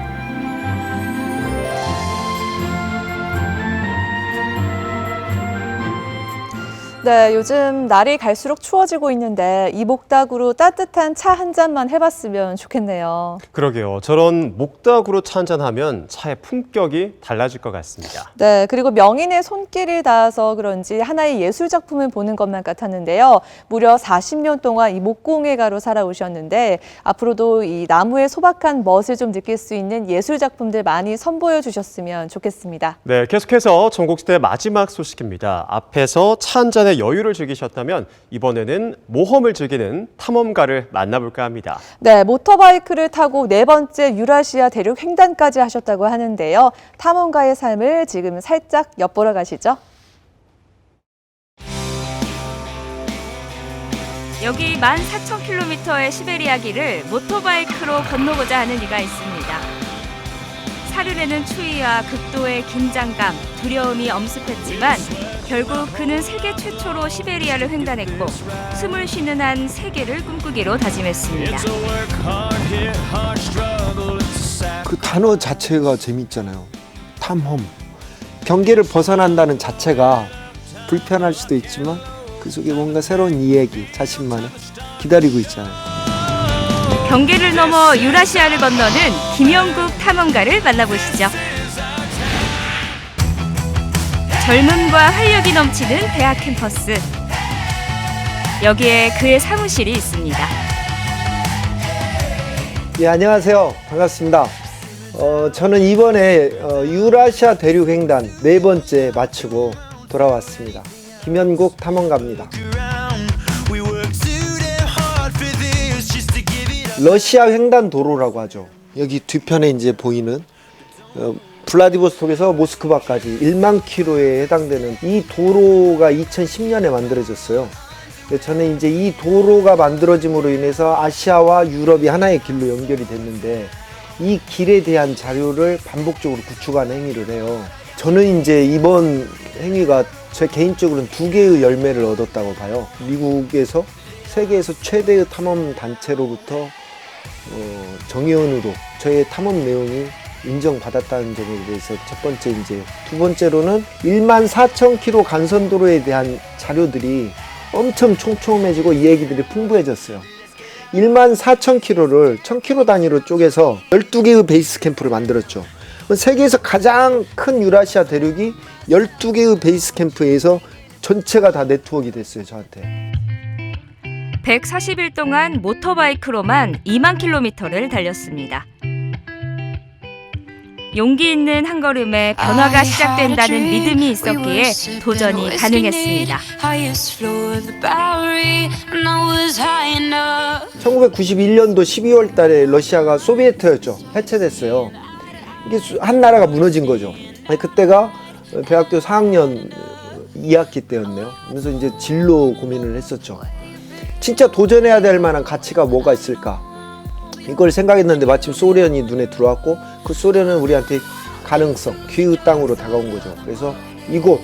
네, 요즘 날이 갈수록 추워지고 있는데 이 목다구로 따뜻한 차 한 잔만 해봤으면 좋겠네요. 그러게요. 저런 목다구로 차 한잔 하면 차의 품격이 달라질 것 같습니다. 네, 그리고 명인의 손길이 닿아서 그런지 하나의 예술 작품을 보는 것만 같았는데요. 무려 40년 동안 이 목공예가로 살아오셨는데 앞으로도 이 나무의 소박한 멋을 좀 느낄 수 있는 예술 작품들 많이 선보여 주셨으면 좋겠습니다. 네, 계속해서 전국시대 마지막 소식입니다. 앞에서 차 한 잔의 여유를 즐기셨다면 이번에는 모험을 즐기는 탐험가를 만나볼까 합니다. 네, 모터바이크를 타고 4번째 유라시아 대륙 횡단까지 하셨다고 하는데요. 탐험가의 삶을 지금 살짝 엿보러 가시죠. 여기 14,000km의 시베리아 길을 모터바이크로 건너고자 하는 이가 있습니다. 사르르는 추위와 극도의 긴장감, 두려움이 엄습했지만 결국 그는 세계 최초로 시베리아를 횡단했고 숨을 쉬는 한 세계를 꿈꾸기로 다짐했습니다. 그 단어 자체가 재밌잖아요. 탐험. 경계를 벗어난다는 자체가 불편할 수도 있지만 그 속에 뭔가 새로운 이야기, 자신만의 기다리고 있잖아요. 경계를 넘어 유라시아를 건너는 김영국 탐험가를 만나보시죠. 젊음과 활력이 넘치는 대학 캠퍼스. 여기에 그의 사무실이 있습니다. 예, 안녕하세요. 반갑습니다. 저는 이번에 유라시아 대륙 횡단 4번째 마치고 돌아왔습니다. 김현국 탐험가입니다. 러시아 횡단 도로라고 하죠. 여기 뒤편에 이제 보이는 블라디보스톡에서 모스크바까지 1만 킬로에 해당되는 이 도로가 2010년에 만들어졌어요. 저는 이제 이 도로가 만들어짐으로 인해서 아시아와 유럽이 하나의 길로 연결이 됐는데 이 길에 대한 자료를 반복적으로 구축하는 행위를 해요. 저는 이제 이번 행위가 제 개인적으로는 2개의 열매를 얻었다고 봐요. 미국에서 세계에서 최대의 탐험 단체로부터 정의원으로 저의 탐험 내용이 인정받았다는 점에 대해서 첫 번째, 이제 두 번째로는 14,000km 간선도로에 대한 자료들이 엄청 촘촘해지고 이 얘기들이 풍부해졌어요. 14,000km를 1000km 단위로 쪼개서 12개의 베이스 캠프를 만들었죠. 세계에서 가장 큰 유라시아 대륙이 12개의 베이스 캠프에서 전체가 다 네트워크가 됐어요, 저한테. 140일 동안 모터바이크로만 2만 킬로미터를 달렸습니다. 용기 있는 한 걸음에 변화가 시작된다는 믿음이 있었기에 도전이 가능했습니다. 1991년도 12월 달에 러시아가 소비에트였죠. 해체됐어요. 이게 한 나라가 무너진 거죠. 그때가 대학교 4학년 2학기 때였네요. 그래서 이제 진로 고민을 했었죠. 진짜 도전해야 될 만한 가치가 뭐가 있을까? 이걸 생각했는데 마침 소련이 눈에 들어왔고 그 소련은 우리한테 가능성, 기회의 땅으로 다가온 거죠. 그래서 이곳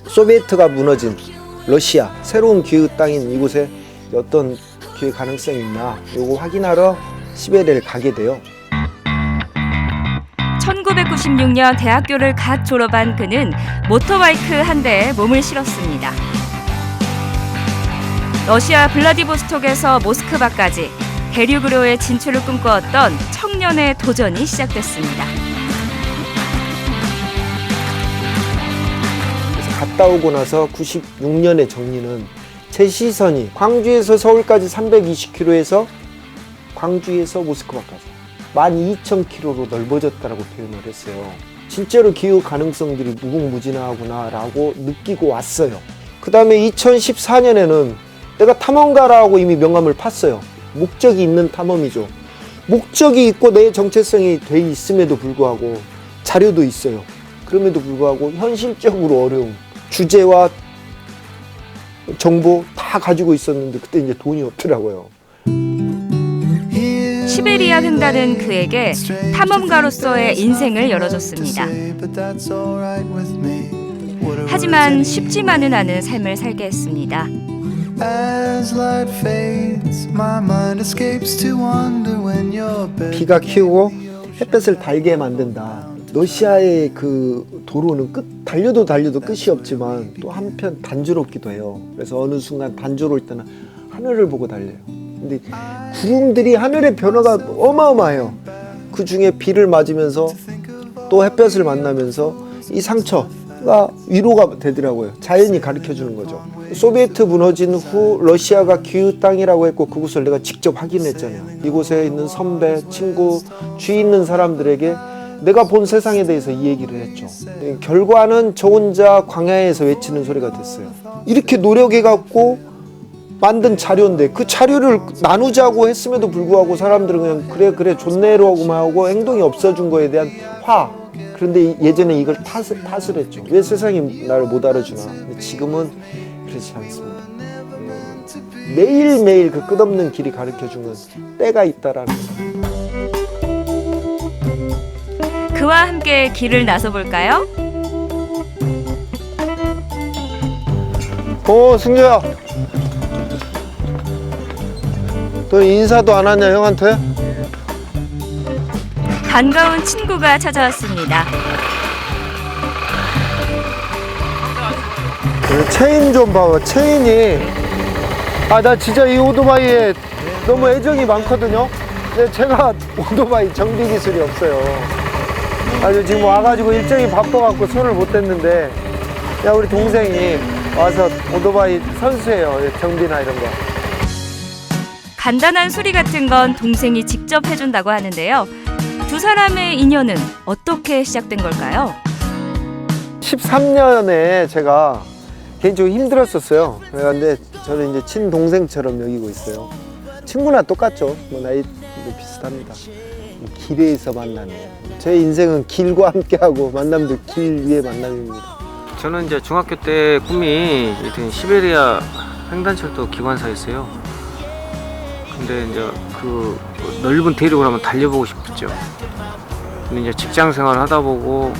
소비에트가 무너진 러시아, 새로운 기회의 땅인 이곳에 어떤 기회 가능성이 있나 이거 확인하러 시베리아를 가게 돼요. 1996년 대학교를 갓 졸업한 그는 모터바이크 한 대에 몸을 실었습니다. 러시아 블라디보스톡에서 모스크바까지 대륙으로의 진출을 꿈꿔왔던 청년의 도전이 시작됐습니다. 그래서 갔다 오고 나서 96년의 정리는 제 시선이 광주에서 서울까지 320km에서 광주에서 모스크바까지 12,000km로 넓어졌다고 표현을 했어요. 진짜로 기후 가능성들이 무궁무진하구나라고 느끼고 왔어요. 그 다음에 2014년에는 내가 탐험가라고 이미 명함을 팠어요. 목적이 있는 탐험이죠. 목적이 있고 내 정체성이 돼 있음에도 불구하고 자료도 있어요. 그럼에도 불구하고 현실적으로 어려움, 주제와 정보 다 가지고 있었는데 그때 이제 돈이 없더라고요. 시베리아 횡단은 그에게 탐험가로서의 인생을 열어줬습니다. 하지만 쉽지만은 않은 삶을 살게 했습니다. 비가 키우고 햇볕을 달게 만든다. 러시아의 그 도로는 달려도 끝이 없지만 또 한편 단조롭기도 해요. 그래서 어느 순간 단조로울 때는 하늘을 보고 달려요. 근데 구름들이 하늘의 변화가 어마어마해요. 그 중에 비를 맞으면서 또 햇볕을 만나면서 이 상처가 위로가 되더라고요. 자연이 가르쳐주는 거죠. 소비에트 무너진 후 러시아가 기후 땅이라고 했고 그곳을 내가 직접 확인했잖아요. 이곳에 있는 선배, 친구, 주위 있는 사람들에게 내가 본 세상에 대해서 이 얘기를 했죠. 결과는 저 혼자 광야에서 외치는 소리가 됐어요. 이렇게 노력해갖고 만든 자료인데 그 자료를 나누자고 했음에도 불구하고 사람들은 그냥 그래 좋네라고만 하고 행동이 없어진 거에 대한 화. 그런데 예전에 이걸 탓을 했죠. 왜 세상이 나를 못 알아주나. 근데 지금은 그렇지 않습니다. 매일매일 그 끝없는 길이 가르쳐주는 때가 있다라는 거. 그와 함께 길을 나서볼까요? 승조야. 너 인사도 안 하냐 형한테? 반가운 친구가 찾아왔습니다. 체인 좀 봐봐. 체인이 나 진짜 이 오토바이에 너무 애정이 많거든요. 근데 제가 오토바이 정비 기술이 없어요. 지금 와가지고 일정이 바빠갖고 손을 못 댔는데 우리 동생이 와서 오토바이 선수예요. 정비나 이런 거. 간단한 수리 같은 건 동생이 직접 해준다고 하는데요. 두 사람의 인연은 어떻게 시작된 걸까요? 13년에 제가 개인적으로 힘들었었어요. 그런데 저는 이제 친동생처럼 여기고 있어요. 친구나 똑같죠. 나이도 비슷합니다. 길에서 만나는. 제 인생은 길과 함께하고 만남도 길 위의 만남입니다. 저는 이제 중학교 때 꿈이 시베리아 횡단철도 기관사였어요. 근데 이제 그 넓은 대륙을 한번 달려보고 싶었죠. 근데 이제 직장 생활을 하다 보고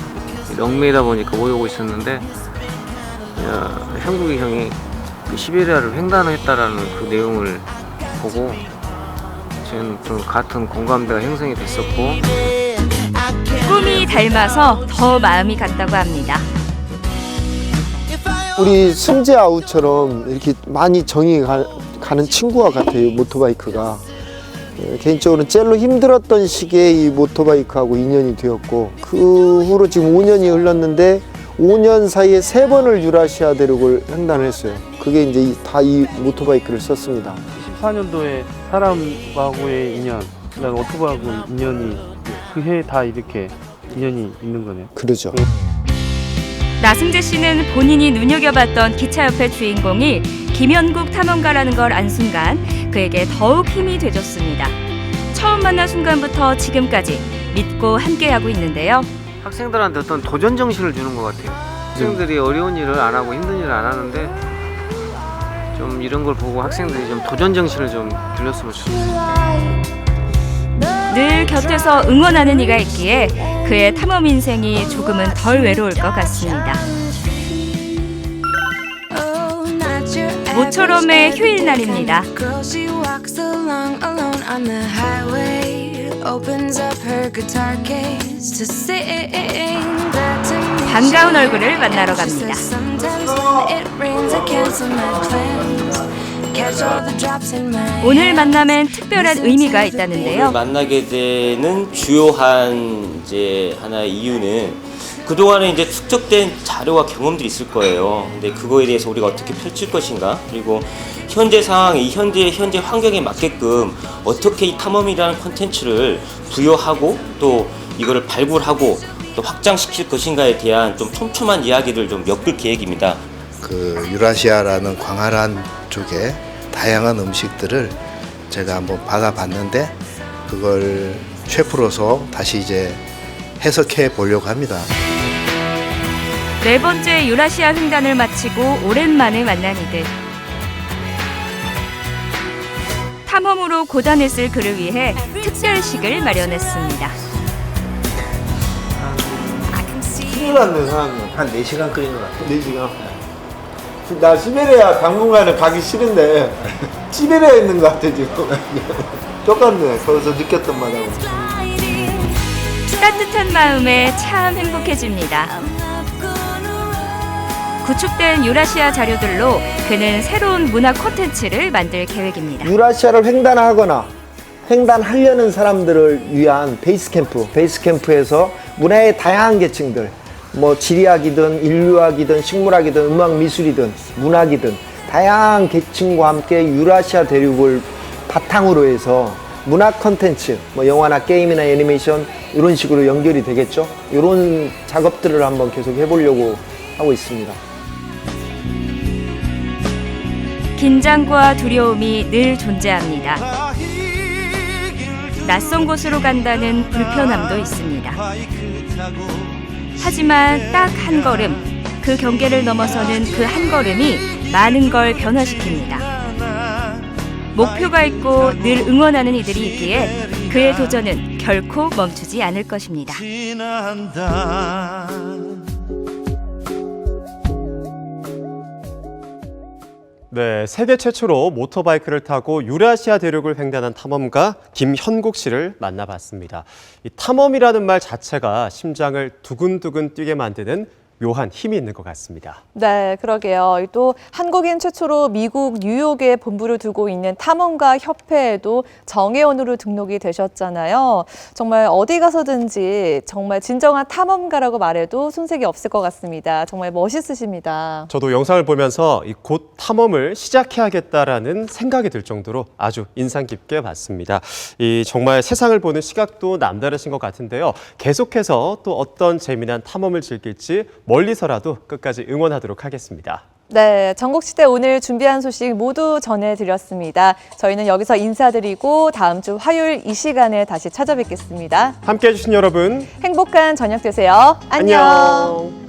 영매이다 보니까 못 오고 있었는데 형국이 형이 그 시베리아를 횡단을 했다라는 그 내용을 보고 저는 좀 같은 공감대가 형성이 됐었고 꿈이 닮아서 더 마음이 같다고 합니다. 우리 승재 아우처럼 이렇게 많이 정이 가는 친구와 같아요. 모토바이크가. 개인적으로는 젤로 힘들었던 시기에 이 모토바이크하고 인연이 되었고 그 후로 지금 5년이 흘렀는데 5년 사이에 3번을 유라시아 대륙을 횡단을 했어요. 그게 이제 다 이 모토바이크를 썼습니다. 14년도에 사람하고의 인연, 그다음에 오토바이하고 인연이 그 해에 다 이렇게 인연이 있는 거네요. 그러죠. 나승재 씨는 본인이 눈여겨봤던 기차협회 주인공이 김현국 탐험가라는 걸 안 순간 그에게 더욱 힘이 되줬습니다. 처음 만난 순간부터 지금까지 믿고 함께하고 있는데요. 학생들한테 어떤 도전 정신을 주는 것 같아요. 학생들이 어려운 일을 안 하고 힘든 일을 안 하는데 좀 이런 걸 보고 학생들이 좀 도전 정신을 좀 들렸으면 좋겠어요. 늘 곁에서 응원하는 이가 있기에 그의 탐험 인생이 조금은 덜 외로울 것 같습니다. 모처럼의 휴일날입니다. 반가운 얼굴을 만나러 갑니다. 오늘 만남엔 특별한 의미가 있다는데요. 오늘 만나게 되는 주요한 하나의 이유는 그동안에 축적된 자료와 경험들이 있을 거예요. 근데 그거에 대해서 우리가 어떻게 펼칠 것인가, 그리고 현재 상황, 이 현재 환경에 맞게끔 어떻게 이 탐험이라는 콘텐츠를 부여하고 또 이거를 발굴하고 또 확장시킬 것인가에 대한 좀 촘촘한 이야기를 좀 엮을 계획입니다. 그 유라시아라는 광활한 쪽에 다양한 음식들을 제가 한번 받아봤는데 그걸 셰프로서 다시 이제 해석해 보려고 합니다. 네 번째 유라시아 횡단을 마치고 오랜만에 만난 이들. 탐험으로 고단을 쓸 그를 위해 특별식을 마련했습니다. 큰일 났네, 사장님. 한 4시간 끓인 것 같아. 4시간? 나 시베리아 당분간은 가기 싫은데 시베리아에 있는 것 같아, 지금. 똑같네, 거기서 느꼈던 맛하고. 따뜻한 마음에 참 행복해집니다. 구축된 유라시아 자료들로 그는 새로운 문화 콘텐츠를 만들 계획입니다. 유라시아를 횡단하거나 횡단하려는 사람들을 위한 베이스캠프에서 문화의 다양한 계층들, 뭐 지리학이든 인류학이든 식물학이든 음악미술이든 문학이든 다양한 계층과 함께 유라시아 대륙을 바탕으로 해서 문화 콘텐츠, 뭐 영화나 게임이나 애니메이션 이런 식으로 연결이 되겠죠. 이런 작업들을 한번 계속 해보려고 하고 있습니다. 긴장과 두려움이 늘 존재합니다. 낯선 곳으로 간다는 불편함도 있습니다. 하지만 딱 한 걸음, 그 경계를 넘어서는 그 한 걸음이 많은 걸 변화시킵니다. 목표가 있고 늘 응원하는 이들이 있기에 그의 도전은 결코 멈추지 않을 것입니다. 네, 세계 최초로 모터바이크를 타고 유라시아 대륙을 횡단한 탐험가 김현국 씨를 만나봤습니다. 이 탐험이라는 말 자체가 심장을 두근두근 뛰게 만드는 묘한 힘이 있는 것 같습니다. 네, 그러게요. 또 한국인 최초로 미국 뉴욕에 본부를 두고 있는 탐험가 협회에도 정회원으로 등록이 되셨잖아요. 정말 어디 가서든지 정말 진정한 탐험가라고 말해도 손색이 없을 것 같습니다. 정말 멋있으십니다. 저도 영상을 보면서 곧 탐험을 시작해야겠다라는 생각이 들 정도로 아주 인상 깊게 봤습니다. 정말 세상을 보는 시각도 남다르신 것 같은데요. 계속해서 또 어떤 재미난 탐험을 즐길지 멀리서라도 끝까지 응원하도록 하겠습니다. 네, 전국시대 오늘 준비한 소식 모두 전해드렸습니다. 저희는 여기서 인사드리고 다음 주 화요일 이 시간에 다시 찾아뵙겠습니다. 함께해 주신 여러분 행복한 저녁 되세요. 안녕.